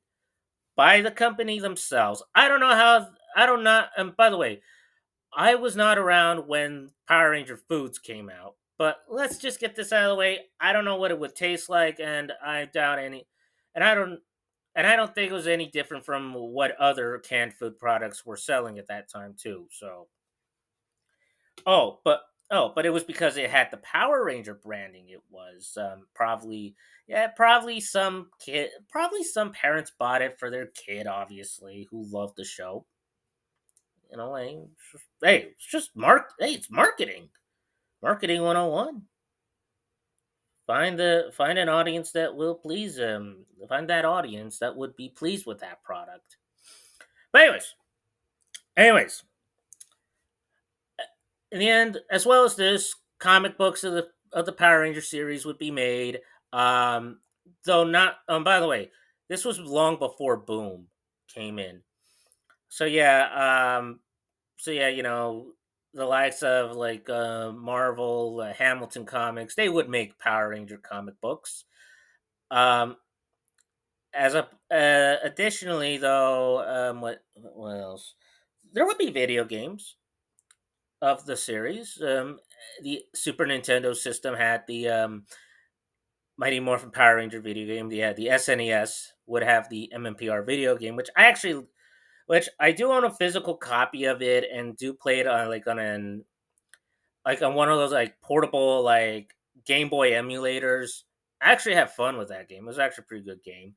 by the company themselves. I don't know how. I don't know. And by the way, I was not around when Power Ranger Foods came out, but let's just get this out of the way. I don't know what it would taste like, and I doubt any. And I don't think it was any different from what other canned food products were selling at that time too. So, but it was because it had the Power Ranger branding. It was probably some parents bought it for their kid, obviously, who loved the show. Like, it's just it's marketing. Marketing 101. Find an audience that will please find that audience that would be pleased with that product. But anyways, in the end, as well as this, comic books of the Power Ranger series would be made. Um, though not. By the way, this was long before Boom came in. So yeah. So yeah, the likes of like Marvel, Hamilton Comics, they would make Power Ranger comic books. Um, additionally, though, what else? There would be video games of the series. The Super Nintendo system had the Mighty Morphin Power Ranger video game. The SNES would have the MMPR video game, which I do own a physical copy of it and do play it on like on one of those like portable like Game Boy emulators. I actually have fun with that game. It was actually a pretty good game.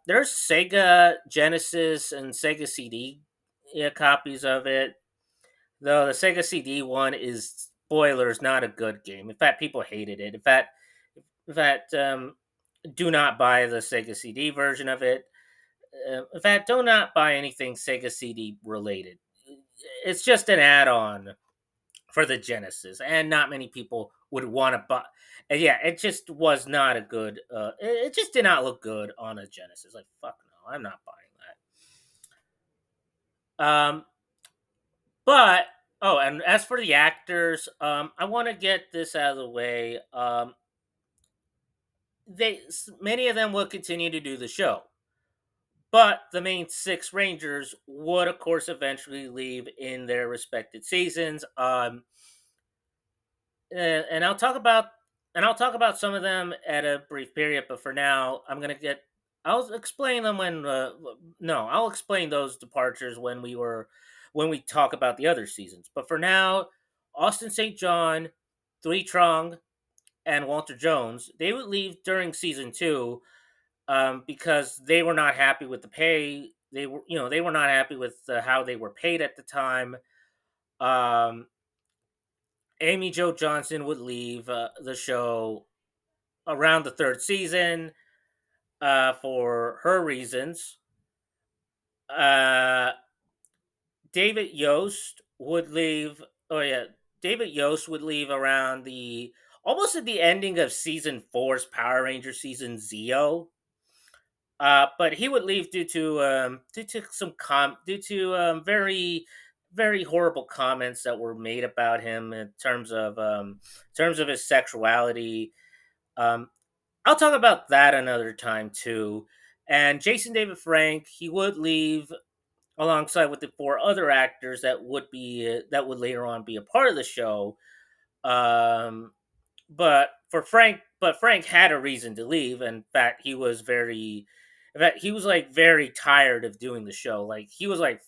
There's Sega Genesis and Sega CD, yeah, copies of it. Though the Sega CD one is, spoilers, not a good game. In fact, people hated it. In fact, do not buy the Sega CD version of it. In fact, do not buy anything Sega CD related. It's just an add-on for the Genesis, and not many people would want to buy. And yeah, it just was not a good. It just did not look good on a Genesis. Like fuck no, I'm not buying that. But oh, and as for the actors, I want to get this out of the way. Many of them will continue to do the show, but the main six Rangers would, of course, eventually leave in their respected seasons. And I'll talk about some of them at a brief period. But for now, I'll explain them when. No, I'll explain those departures when we talk about the other seasons. But for now, Austin St. John, Three Trong, and Walter Jones, they would leave during season two, because they were not happy with the pay. They were not happy with how they were paid at the time. Um, Amy Jo Johnson would leave the show around the third season for her reasons. Uh, David Yost would leave. Oh yeah, David Yost would leave around the almost at the ending of season four's Power Ranger season Zeo. But he would leave due to very horrible comments that were made about him in terms of his sexuality. Um, I'll talk about that another time too. And Jason David Frank, he would leave alongside with the four other actors that would later on be a part of the show. Um, but Frank had a reason to leave. In fact, he was like very tired of doing the show. Like he was like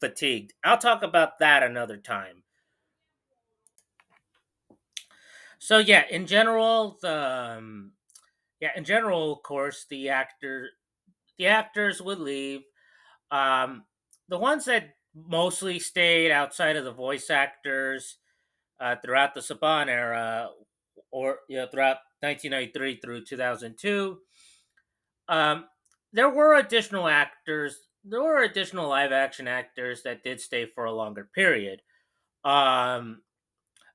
fatigued. I'll talk about that another time. So yeah, in general, of course, the actors would leave. Um, the ones that mostly stayed outside of the voice actors throughout the Saban era, or throughout 1993 through 2002. Um, there were additional actors. There were additional live action actors that did stay for a longer period. Um,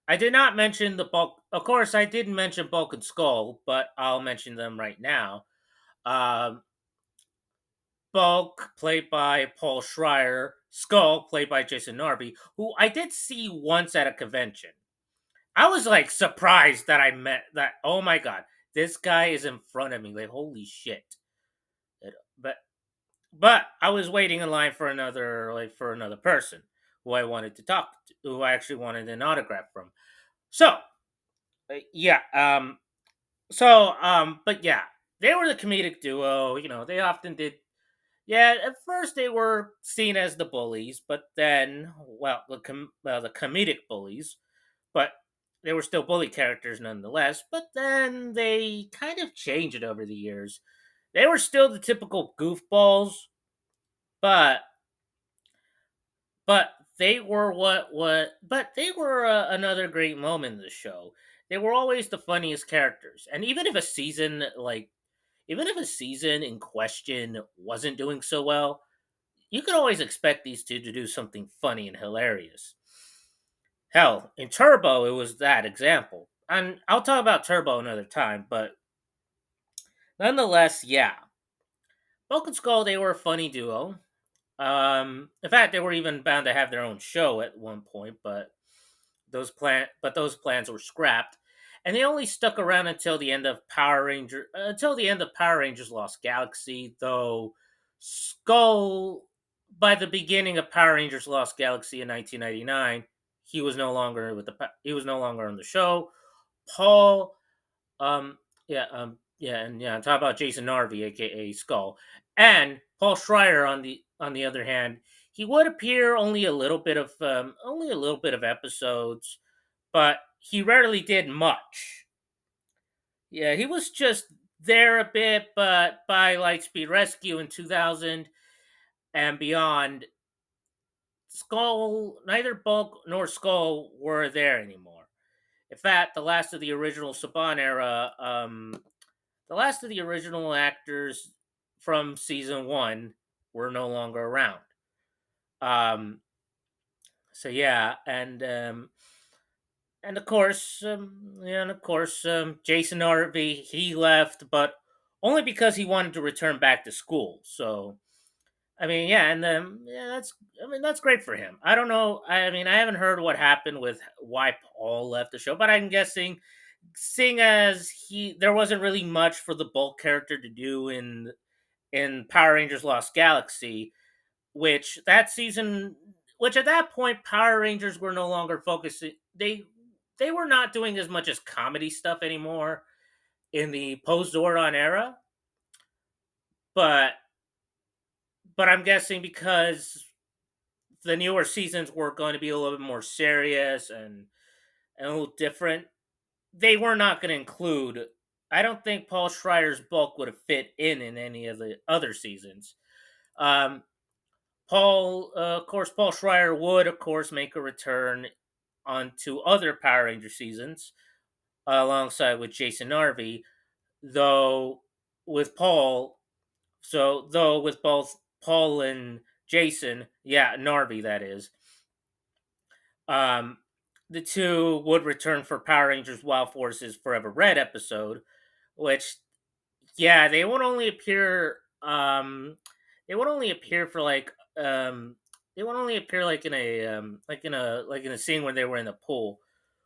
I did not mention the bulk. Of course, I didn't mention Bulk and Skull, but I'll mention them right now. Um, Bulk, played by Paul Schreier. Skull, played by Jason Narby, who I did see once at a convention. I was like surprised that I met that. Oh my god, this guy is in front of me! Like holy shit! But I was waiting in line for another person who I wanted to talk to, who I actually wanted an autograph from. So yeah, but yeah, they were the comedic duo. They often did. Yeah, at first they were seen as the bullies, but then, well, the comedic bullies, but they were still bully characters nonetheless. But then they kind of changed it over the years. They were still the typical goofballs, but but they were but they were another great moment in the show. They were always the funniest characters, and even if a season in question wasn't doing so well, you could always expect these two to do something funny and hilarious. Hell, in Turbo, it was that example. And I'll talk about Turbo another time, but nonetheless, yeah. Bulk and Skull, they were a funny duo. In fact, they were even bound to have their own show at one point, but those plans were scrapped, and they only stuck around until the end of Power Rangers Lost Galaxy. Though Skull, by the beginning of Power Rangers Lost Galaxy in 1999, he was no longer on the show. Paul, I'm talking about Jason Narvi, aka Skull, and Paul Schreier on the other hand. He would appear only a little bit of episodes, but he rarely did much. Yeah, he was just there a bit, but by Lightspeed Rescue in 2000 and beyond, neither Bulk nor Skull were there anymore. In fact, the last of the original actors from season one were no longer around. Um, so yeah, and of course, Jason Harvey, he left, but only because he wanted to return back to school. So I mean, yeah, and yeah, that's great for him. I don't know. I mean, I haven't heard what happened with why Paul left the show, but I'm guessing, seeing as there wasn't really much for the Bulk character to do in Power Rangers Lost Galaxy, which that season, which at that point Power Rangers were no longer focusing. They were not doing as much as comedy stuff anymore in the post Zordon era, but I'm guessing because the newer seasons were going to be a little bit more serious and a little different, they were not going to include. I don't think Paul Schreier's Bulk would have fit in any of the other seasons. Um, of course, Paul Schreier would, of course, make a return onto other Power Ranger seasons alongside with Jason Narvi, though with Paul. Though with both Paul and Jason, yeah, Narvi, that is, um, the two would return for Power Rangers Wild Forces Forever Red episode, which, yeah, they would only appear for they would only appear like in a like in a scene when they were in the pool,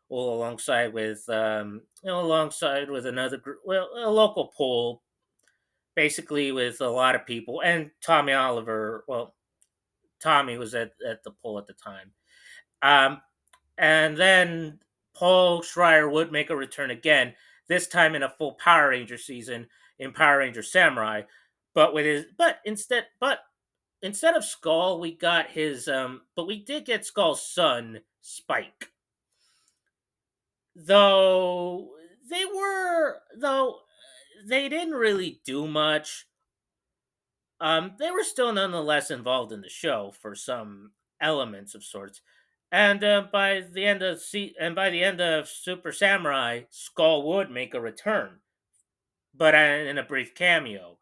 well, alongside with another group, well, a local pool, basically with a lot of people, and Tommy Oliver. Well, Tommy was at the pool at the time. Um, and then Paul Schreier would make a return again, this time in a full Power Ranger season in Power Ranger Samurai. But instead of Skull, we got but we did get Skull's son, Spike. Though though they didn't really do much. They were still nonetheless involved in the show for some elements of sorts. And by the end of Super Samurai, Skull would make a return, but in a brief cameo.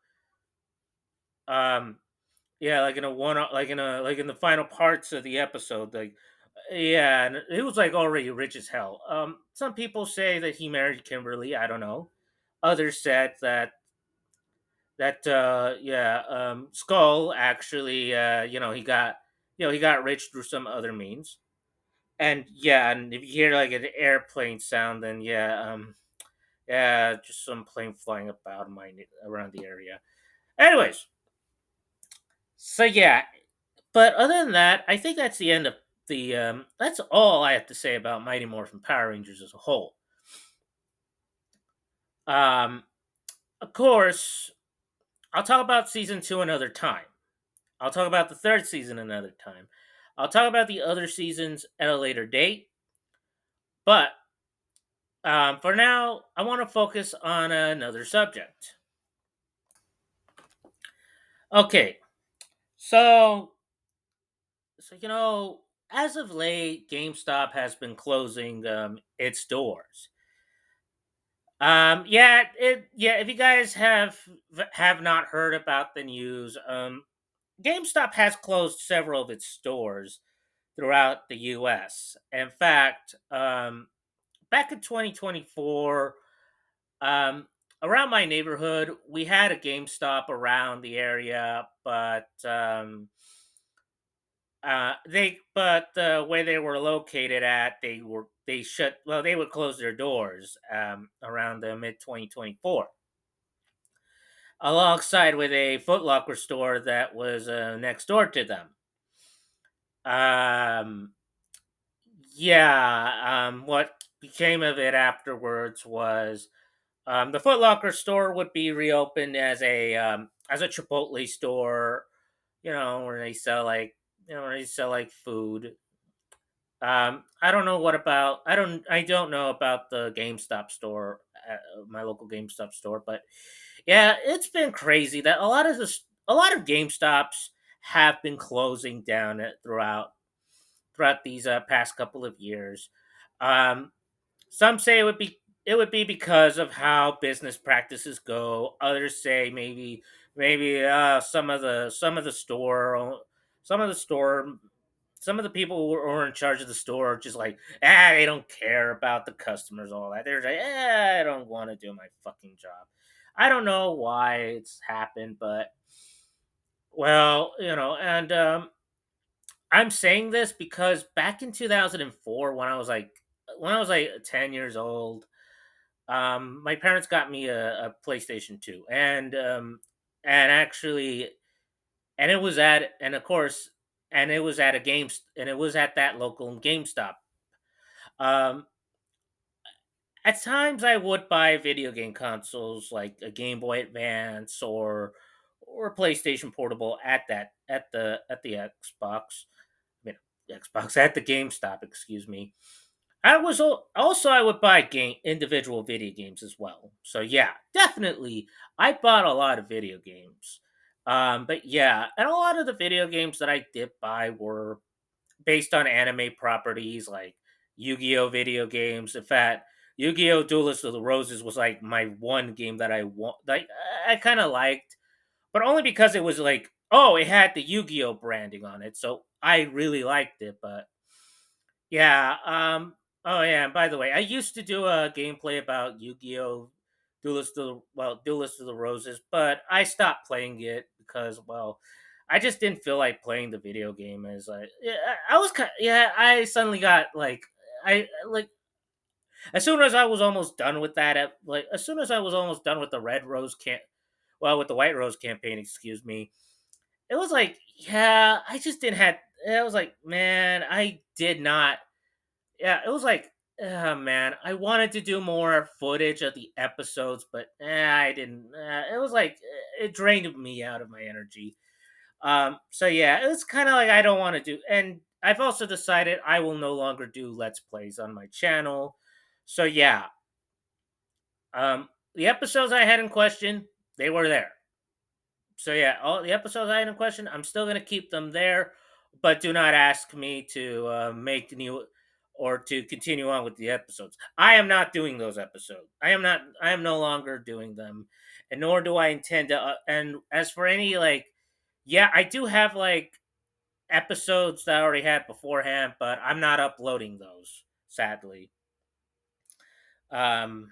Um, yeah, like in a one, like in the final parts of the episode, like, yeah, and it was like already rich as hell. Some people say that he married Kimberly. I don't know. Others said that Skull actually, he got rich through some other means. And yeah, and if you hear like an airplane sound, then yeah, just some plane flying about around the area. Anyways, so yeah, but other than that, I think that's the end of that's all I have to say about Mighty Morphin Power Rangers as a whole. Um, of course, I'll talk about season two another time. I'll talk about the third season another time. I'll talk about the other seasons at a later date. But for now, I want to focus on another subject. Okay, so as of late, GameStop has been closing its doors. If you guys have not heard about the news, GameStop has closed several of its stores throughout the U.S. In fact, back in 2024, um, around my neighborhood, we had a GameStop around the area, but where they were located at, they shut. Well, they would close their doors around the mid 2024, alongside with a Foot Locker store that was next door to them. Um, what became of it afterwards was the Foot Locker store would be reopened as a Chipotle store, where they sell like food. I don't know what about I don't know about the GameStop store, my local GameStop store, but yeah, it's been crazy that a lot of GameStops have been closing down throughout these past couple of years. Um, some say it would be because of how business practices go. Others say maybe some of the some of the store some of the people who are in charge of the store are just like, they don't care about the customers, all that. They're like, I don't want to do my fucking job. I don't know why it's happened, but well, and I'm saying this because back in 2004, when I was like 10 years old, my parents got me a PlayStation 2, and actually, and it was at and of course, and it was at a and it was at that local GameStop. Um, at times, I would buy video game consoles like a Game Boy Advance or a PlayStation Portable at the Xbox. I mean, Xbox at the GameStop. Excuse me. Also I would buy game individual video games as well. So yeah, definitely I bought a lot of video games. But yeah, and a lot of the video games that I did buy were based on anime properties like Yu-Gi-Oh video games. In fact, Yu-Gi-Oh Duelist of the Roses was like my one game that I kind of liked, but only because it was like, oh, it had the Yu-Gi-Oh branding on it. So I really liked it, but yeah. Oh yeah. And by the way, I used to do a gameplay about Yu-Gi-Oh, Duelist of the Roses, but I stopped playing it because, well, I just didn't feel like playing the video game. As yeah, I was kind, yeah. I suddenly got like, I like as soon as I was almost done with as soon as I was almost done with the with the White Rose campaign. Excuse me. It was like, yeah, I just didn't have. It was like, man, I did not it was like, man, I wanted to do more footage of the episodes, but I didn't. It was like it drained me out of my energy. So yeah, it's kind of like I don't want to do, and I've also decided I will no longer do Let's Plays on my channel. So yeah, the episodes I had in question, they were there. So yeah, all the episodes I had in question, I'm still gonna keep them there, but do not ask me to make new or to continue on with the episodes. I am not doing those episodes. I am not. I am no longer doing them, and nor do I intend to. And as for any yeah, I do have like episodes that I already had beforehand, but I'm not uploading those. Sadly, um,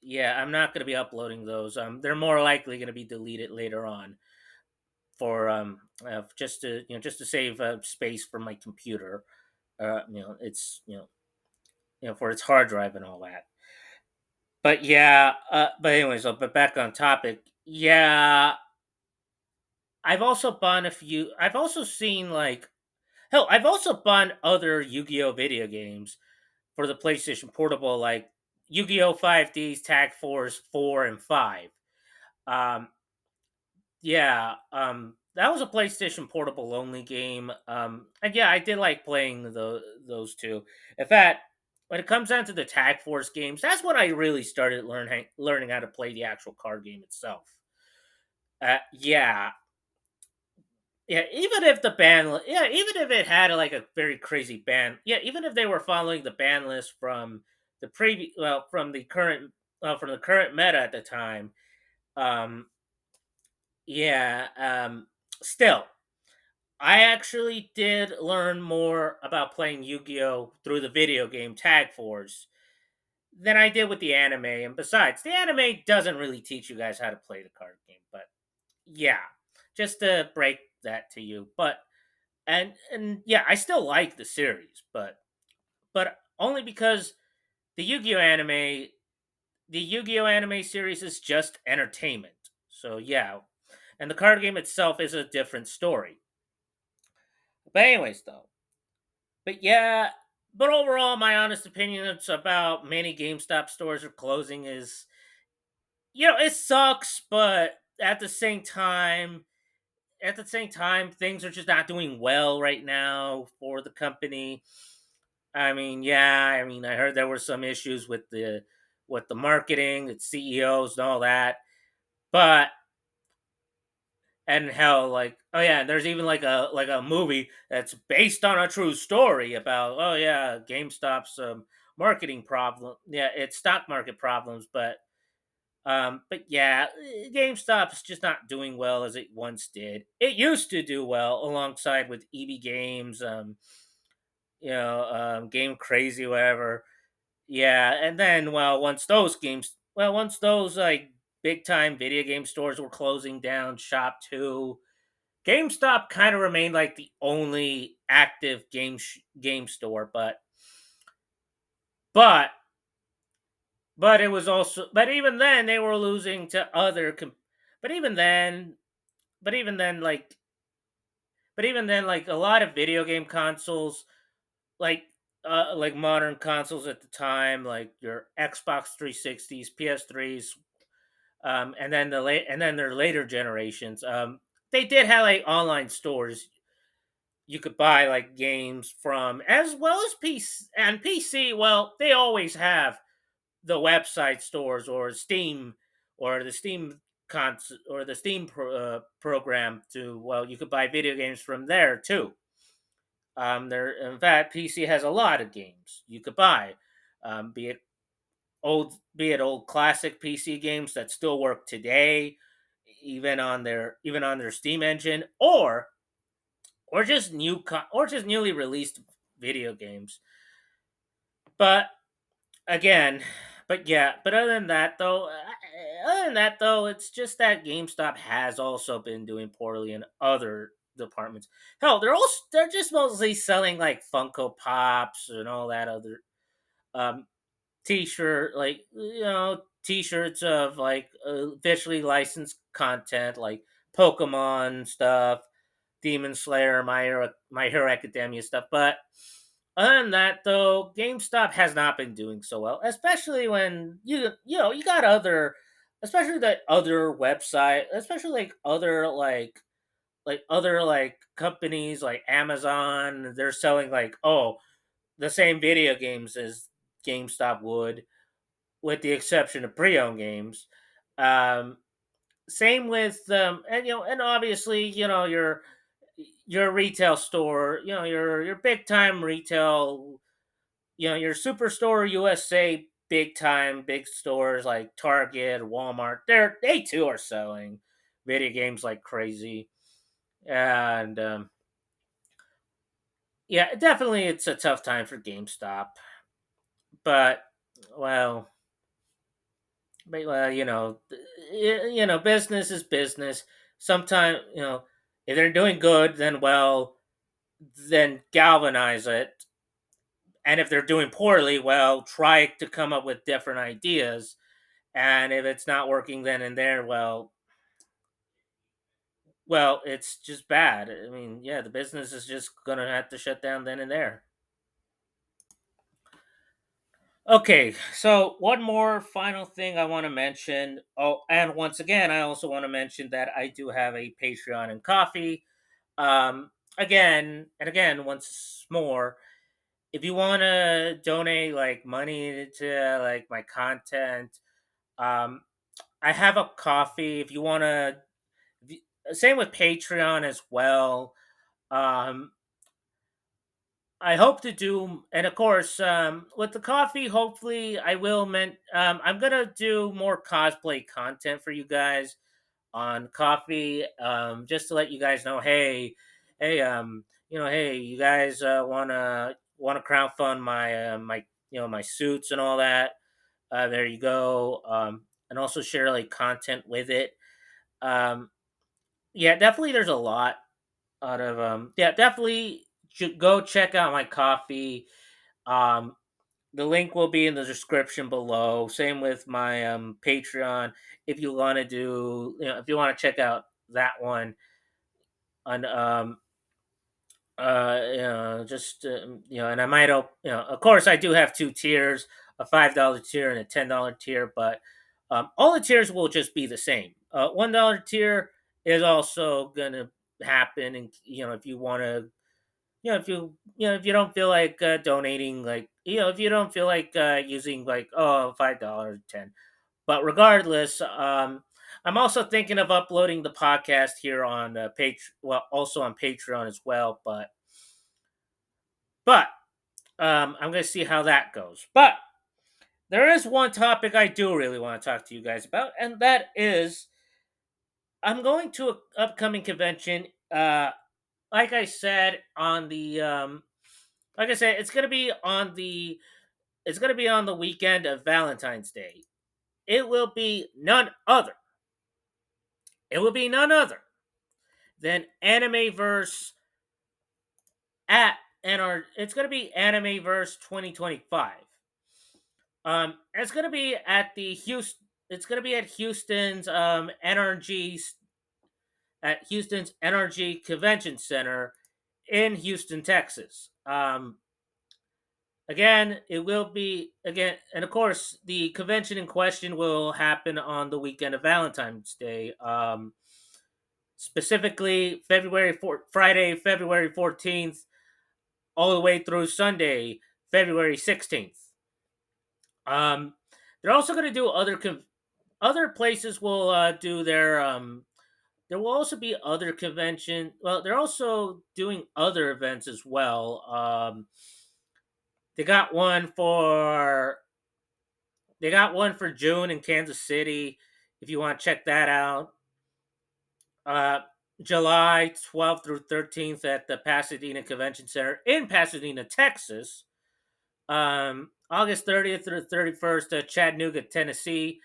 yeah, I'm not going to be uploading those. They're more likely going to be deleted later on for just to save space for my computer. It's for its hard drive and all that. But yeah, but anyways, but back on topic. Yeah, I've also bought a few. I've also seen like hell. I've also bought other Yu-Gi-Oh video games for the PlayStation Portable, like Yu-Gi-Oh 5Ds, Tag Force 4 and 5. Um, Yeah, that was a PlayStation Portable only game. And yeah, I did like playing those two. In fact, when it comes down to the Tag Force games, that's when I really started learning how to play the actual card game itself. Yeah, yeah. Even if it had like a very crazy ban, yeah, even if they were following the ban list from the previous, well, from the current meta at the time, um, yeah, still. I actually did learn more about playing Yu-Gi-Oh through the video game Tag Force than I did with the anime. And besides, the anime doesn't really teach you guys how to play the card game. But yeah, just to break that to you. But and yeah, I still like the series, but only because the Yu-Gi-Oh anime, the Yu-Gi-Oh anime series is just entertainment. So yeah, and the card game itself is a different story. But anyways, though, but yeah, but overall, my honest opinion it's about many GameStop stores are closing is, it sucks, but at the same time, things are just not doing well right now for the company. I mean, yeah, I mean, I heard there were some issues with the marketing, the CEOs, and all that. But and hell, like, oh yeah, there's even like a movie that's based on a true story about, oh yeah, GameStop's marketing problem. Yeah, it's stock market problems, but yeah, GameStop's just not doing well as it once did. It used to do well alongside with EB Games, Game Crazy, whatever. Yeah, and then once those like big time video game stores were closing down shop too, GameStop kind of remained like the only active game store, but but it was also but even then they were losing to but even then but even then like a lot of video game consoles like like modern consoles at the time like your Xbox 360s, PS3s, and then their later generations, they did have like online stores you could buy like games from, as well as PC. Well, they always have the website stores or Steam or the Steam program to, well, you could buy video games from there too. There, in fact, PC has a lot of games you could buy, be it old classic PC games that still work today, even on their Steam engine, or just newly released video games. But again, but yeah, but other than that though, it's just that GameStop has also been doing poorly in other departments. Hell, they're just mostly selling like Funko Pops and all that other um t-shirt, like, t-shirts of like officially licensed content like Pokemon stuff, Demon Slayer, My Hero Academia stuff. But other than that, though, GameStop has not been doing so well, especially when you got especially that other website, especially like other like companies like Amazon. They're selling like, the same video games as GameStop would, with the exception of pre-owned games. Um, Same with and obviously, your retail store, your big time retail, your Superstore USA big stores like Target, Walmart. They too are selling video games like crazy, and yeah, definitely it's a tough time for GameStop, but well, business is business. Sometimes, if they're doing good, then galvanize it. And if they're doing poorly, well, try to come up with different ideas. And if it's not working then and there, well, it's just bad. I mean, yeah, the business is just gonna have to shut down then and there. Okay, so one more final thing I want to mention. Oh, and once again, I also want to mention that I do have a Patreon and Coffee. Again and again, once more, if you want to donate like money to like my content, um, I have a Coffee. If you want to, same with Patreon as well. Um, I hope to do, and of course, with the Coffee, hopefully, I will. I'm gonna do more cosplay content for you guys on Coffee, just to let you guys know, hey, hey, hey, you guys wanna crowdfund my my suits and all that. There you go. And also share like content with it. Um, yeah, definitely. There's a lot out of yeah, definitely should go check out my coffee. Um, the link will be in the description below. Same with my Patreon. If you want to do, if you want to check out that one on just and I might of course I do have two tiers, a $5 tier and a $10 tier, but all the tiers will just be the same. $1 tier is also gonna happen, and if you want to, if you don't feel like donating, like if you don't feel like using like $5 10, but regardless, I'm also thinking of uploading the podcast here on well, also on Patreon as well, but I'm going to see how that goes. But there is one topic I do really want to talk to you guys about, and that is I'm going to an upcoming convention. Like I said on the like I said, it's going to be on the weekend of Valentine's Day. It will be none other. It will be none other than Animeverse at it's going to be Animeverse 2025. It's gonna be at the Houston. It's gonna be at Houston's NRG Convention Center in Houston, Texas. Again, it will be again, and of course, the convention in question will happen on the weekend of Valentine's Day. Specifically, Friday, February 14th, all the way through Sunday, February 16th. Um, they're also going to do other places will do their there will also be other convention, well, they're also doing other events as well. They got one for June in Kansas City, if you want to check that out. uh July 12th through 13th at the Pasadena Convention Center in Pasadena, Texas. August 30th through 31st at Chattanooga, Tennessee.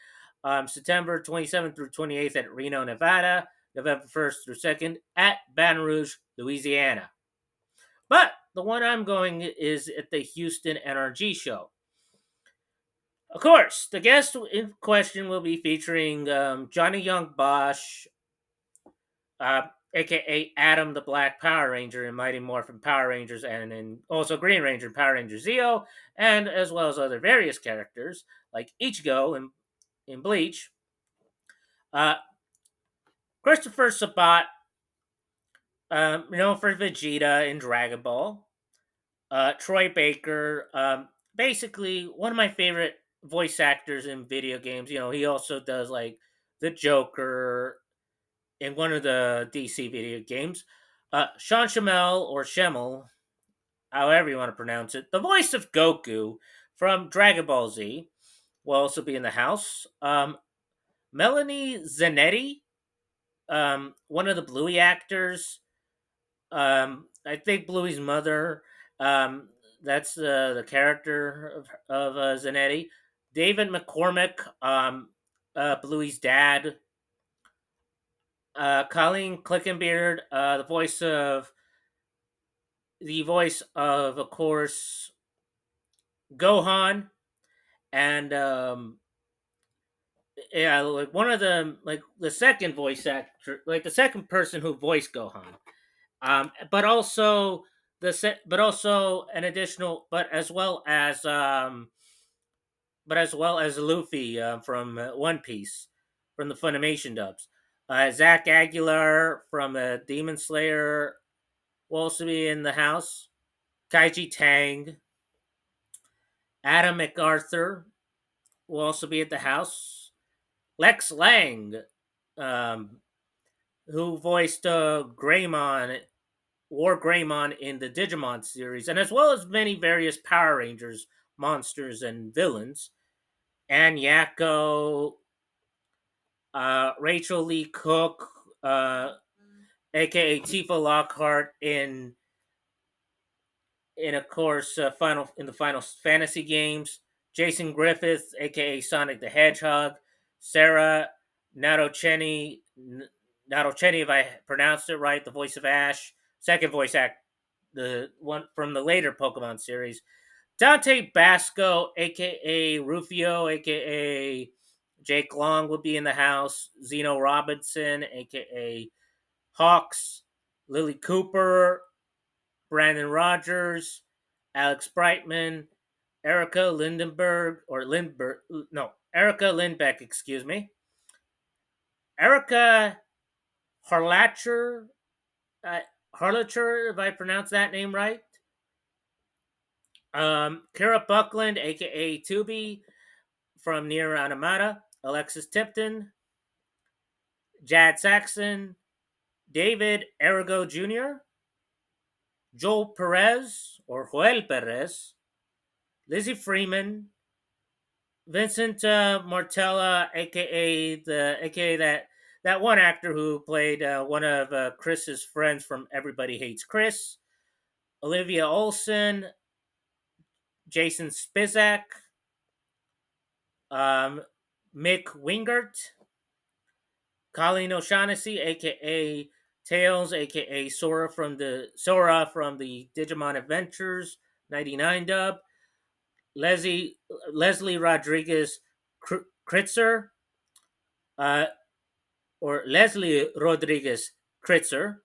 September 27th through 28th at Reno, Nevada. November 1st through 2nd at Baton Rouge, Louisiana. But the one I'm going is at the Houston NRG show. Of course, the guest in question will be featuring Johnny Young Bosch, uh, aka Adam the Black Power Ranger in Mighty Morphin Power Rangers, and in also Green Ranger and Power Ranger Zeo, and as well as other various characters like Ichigo in Bleach. Uh, Christopher Sabat, known for Vegeta in Dragon Ball. Troy Baker, basically one of my favorite voice actors in video games. He also does like the Joker in one of the DC video games. Sean Schemmel or Schemmel, however you want to pronounce it, the voice of Goku from Dragon Ball Z, will also be in the house. Melanie Zanetti, one of the Bluey actors. I think Bluey's mother. Um, that's the character of Zanetti. David McCormick, Bluey's dad. Colleen Clickenbeard, of course, Gohan, and yeah, like one of the like the second voice actor, like the second person who voiced Gohan. But also but also an additional, but as well as Luffy from One Piece, from the Funimation dubs. Zach Aguilar from Demon Slayer will also be in the house. Kaiji Tang, Adam MacArthur will also be at the house. Lex Lang, um, who voiced War Greymon in the Digimon series, and as well as many various Power Rangers monsters and villains. Ann Yako, Rachel Lee Cook, aka Tifa Lockhart in of course the Final Fantasy games. Jason Griffith, aka Sonic the Hedgehog. Sarah Natochenny, Natochenny, if I pronounced it right, the voice of Ash. Second voice act, the one from the later Pokemon series. Dante Basco, aka Rufio, aka Jake Long, will be in the house. Zeno Robinson, aka Hawks. Lily Cooper, Brandon Rogers, Alex Brightman, Erica Lindenberg, or Lindberg, no, Erica Lindbeck, excuse me. Erica Harlacher, uh, Harlacher, if I pronounce that name right. Kara Buckland, aka Tubi, from Near Automata. Alexis Tipton, Jad Saxon, David Arago Jr., Joel Perez, or Joel Perez, Lizzie Freeman, Vincent Martella, aka that one actor who played one of Chris's friends from Everybody Hates Chris, Olivia Olson, Jason Spizak, um, Mick Wingert, Colleen O'Shaughnessy, aka Tails, aka Sora from the Digimon Adventures '99 dub, Leslie Leslie Rodriguez Kritzer, uh, or Leslie Rodriguez Kritzer,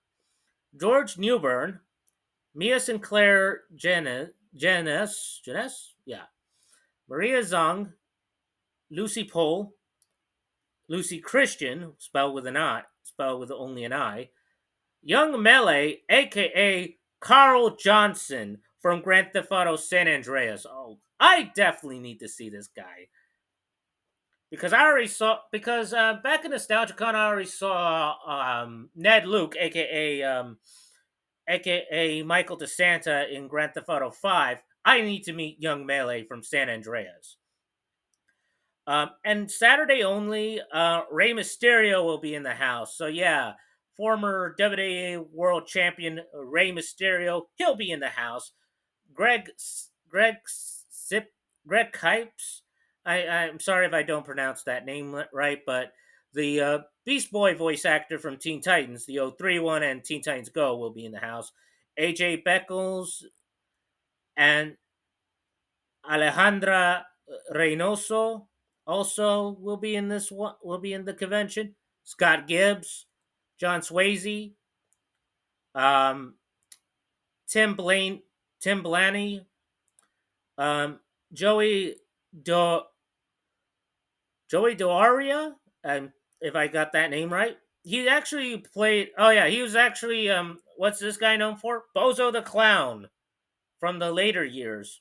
George Newbern, Mia Sinclair yeah, Maria Zong, Lucy Pohl, Lucy Christian, spelled with only an I, Young Melee, aka Carl Johnson from Grand Theft Auto San Andreas. Oh, I definitely need to see this guy because I already saw back in NostalgiaCon I already saw Ned Luke, aka Michael DeSanta in Grand Theft Auto 5. I need to meet Young Melee from San Andreas. And Saturday only, Rey Mysterio will be in the house. So yeah, former WWE World Champion Rey Mysterio, he'll be in the house. Greg Greg Sip Greg Kipes. I'm sorry if I don't pronounce that name right, but the Beast Boy voice actor from Teen Titans, the '03 one and Teen Titans Go, will be in the house. AJ Beckles and Alejandra Reynoso also will be in this one. Will be in the convention. Scott Gibbs, John Swayze, um, Tim Blaine, Tim Blaney, um, Joey Do Joey Doaria. If I got that name right, he actually played. Oh yeah, he was actually what's this guy known for? Bozo the Clown from the later years.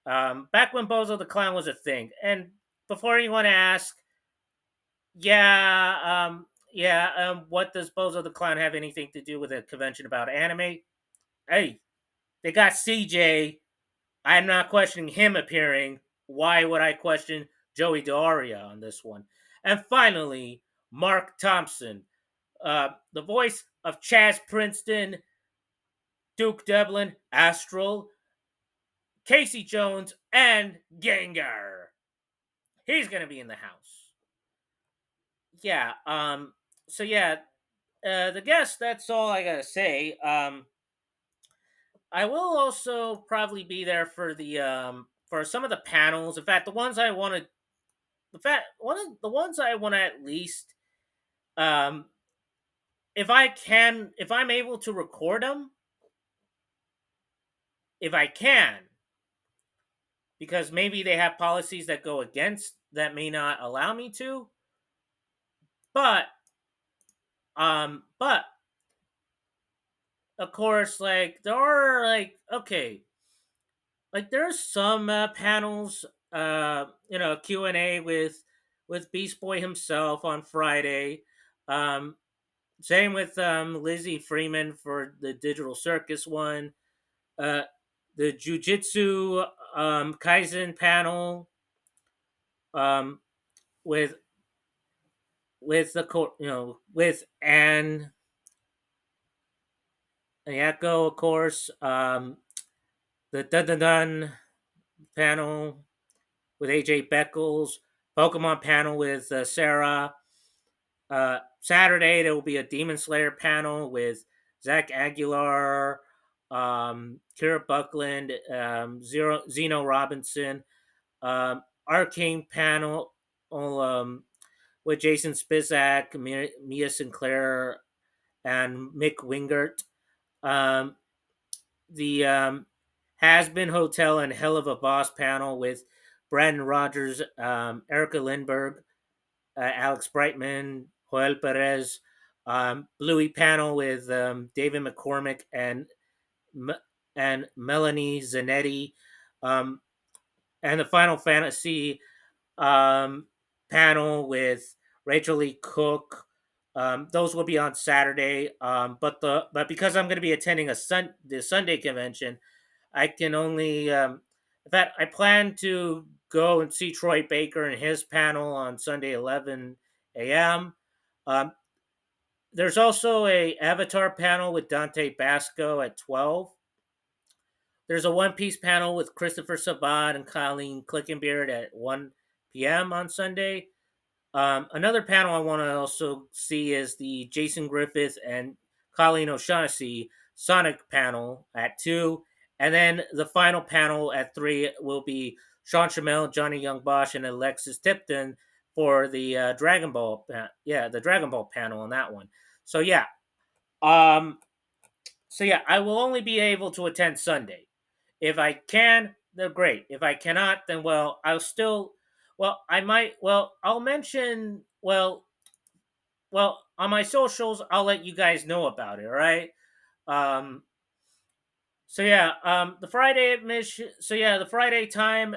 Back when Bozo the Clown was a thing. And before anyone asks, what does Bozo the Clown have anything to do with a convention about anime? Hey, they got CJ. I'm not questioning him appearing. Why would I question Joey Doria on this one? And finally, Mark Thompson, the voice of Chaz Princeton, Duke Devlin, Astral, Casey Jones, and Gengar. He's going to be in the house. Yeah. So yeah, the guest. That's all I gotta say. I will also probably be there for the for some of the panels. In fact, the ones I want to, the fact one of the ones I want to at least, um, if I'm able to record them, if I can, because maybe they have policies that go against that may not allow me to. But but of course, like there are like okay, like there's some panels, Q&A with Beast Boy himself on Friday. Um, Same with Lizzie Freeman for the Digital Circus one. Uh, the Jujitsu Kaizen panel um, with with Anne Ayako, of course. The Dun Dun Dun panel with AJ Beckles. Pokemon panel with Sarah. Saturday there will be a Demon Slayer panel with Zach Aguilar, Kira Buckland, Zeno Robinson, Arcane panel with Jason Spizak, Mia Sinclair, and Mick Wingert. Um, the Has Been Hotel and Hell of a Boss panel with Brandon Rogers, Erica Lindbergh, Alex Brightman, Joel Perez, Bluey panel with David McCormick and Melanie Zanetti, um, and the Final Fantasy um, panel with Rachel Lee Cook. Those will be on Saturday, but because I'm going to be attending the Sunday convention, I can only. In fact, I plan to go and see Troy Baker and his panel on Sunday 11 a.m. Um, there's also a Avatar panel with Dante Basco at 12. There's a One Piece panel with Christopher Saban and Colleen Clickenbeard at 1 p.m. on Sunday. Another panel I want to also see is the Jason Griffith and Colleen O'Shaughnessy Sonic panel at 2. And then the final panel at 3 will be Sean Shamel, Johnny Young Bosch, and Alexis Tipton for the Dragon Ball. The Dragon Ball panel on that one. So yeah, um, I will only be able to attend Sunday. If I can, then great. If I cannot, then well, I'll still. Well, I might. Well, I'll mention. On my socials, I'll let you guys know about it. All right. Um. So yeah. The Friday admission. So yeah, the Friday time.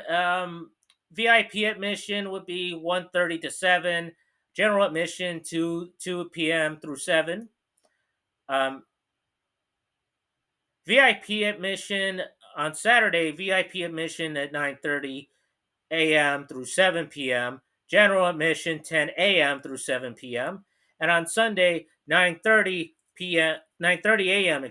VIP admission would be 1:30 to 7. General admission 2 p.m. through 7. Um. VIP admission on Saturday. VIP admission at 9:30 a.m. through 7 p.m. General admission 10 a.m. through 7 p.m. And on Sunday 9:30 a.m.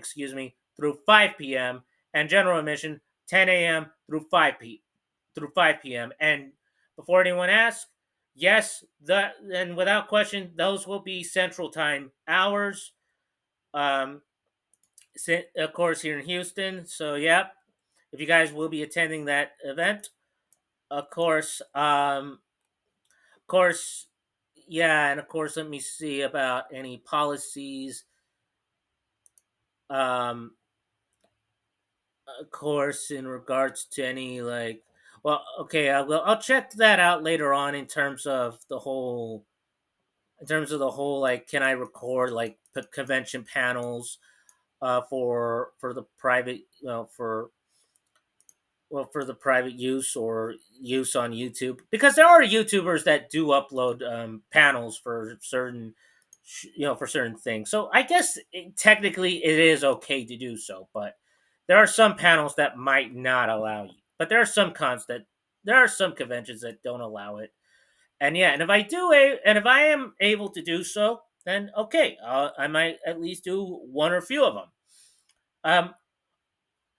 through 5 p.m. and general admission 10 a.m. through 5 p.m. And before anyone asks, yes, and without question, those will be Central Time hours. Um, of course, here in Houston. So, yeah, if you guys will be attending that event, of course, course, yeah, and of course, let me see about any policies. Um, of course, in regards to any okay, I'll check that out later on in terms of the whole, like, can I record like convention panels, for the private, for the private use or use on YouTube, because there are YouTubers that do upload panels for certain, for certain things. So I guess technically it is okay to do so, but there are some panels that might not allow you. But there are some conventions that don't allow it. And yeah, and if I am able to do so, then okay, I might at least do one or a few of them. Um,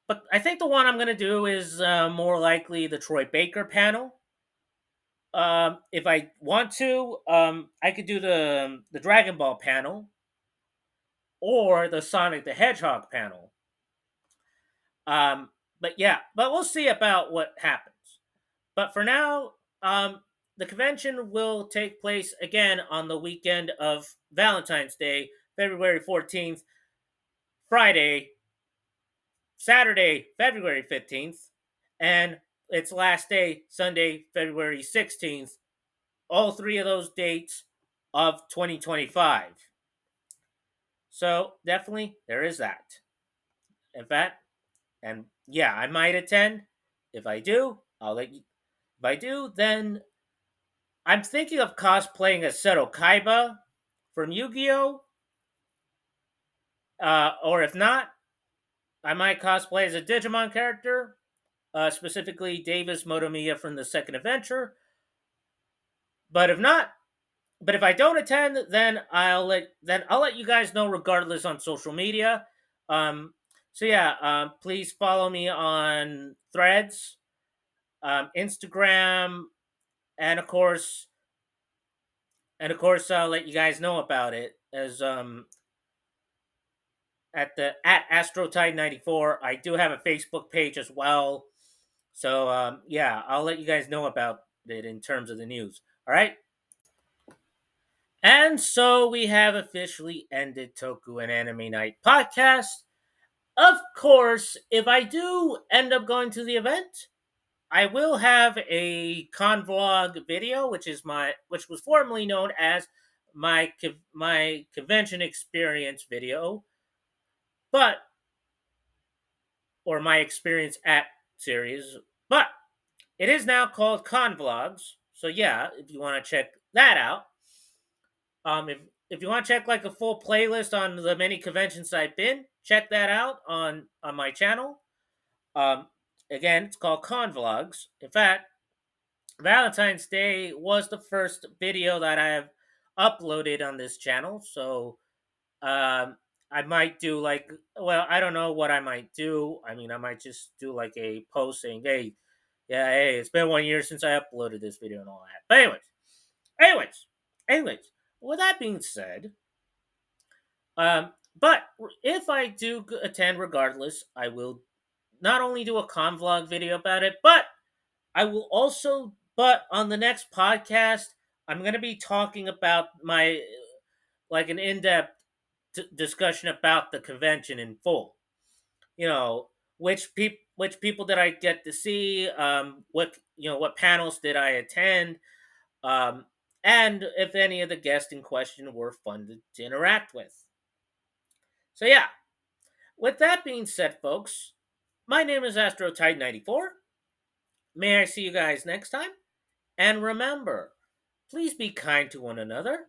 but I think the one I'm going to do is more likely the Troy Baker panel. If I want to, I could do the Dragon Ball panel or the Sonic the Hedgehog panel. But yeah, but we'll see about what happens. But for now, the convention will take place again on the weekend of Valentine's Day, February 14th, Friday, Saturday, February 15th, and its last day, Sunday, February 16th. All three of those dates of 2025. So definitely there is that. In fact, and yeah, I might attend. If I do, I'll let you. If I do, then I'm thinking of cosplaying as Seto Kaiba from Yu-Gi-Oh! Or if not, I might cosplay as a Digimon character, specifically Davis Motomiya from the second adventure. But if not, if I don't attend, then I'll let you guys know regardless on social media. Um, so yeah, please follow me on Threads, Instagram, and of course, I'll let you guys know about it as at AstroTide94. I do have a Facebook page as well. So yeah, I'll let you guys know about it in terms of the news. All right. And so we have officially ended Toku and Anime Night podcast. Of course, if I do end up going to the event, I will have a convlog video, which was formerly known as my convention experience video, but or my experience at series, but it is now called convlogs. So yeah, if you want to check that out, if you want to check like a full playlist on the many conventions I've been, check that out on my channel. Um, Again, it's called convlogs. In fact, Valentine's Day was the first video that I have uploaded on this channel. So I might do like, well, I don't know what I might do. I mean, I might just do like a post saying, hey, yeah, hey, it's been 1 year since I uploaded this video and all that. But anyways, anyways, with that being said, but if I do attend regardless, I will not only do a convlog video about it, but I will also, but on the next podcast, I'm going to be talking about my, like an in depth discussion about the convention in full. You know, which people did I get to see? What panels did I attend? Um, and if any of the guests in question were fun to interact with. So yeah, with that being said, folks, my name is AstroTide94. May I see you guys next time? And remember, please be kind to one another,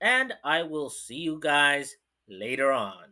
and I will see you guys later on.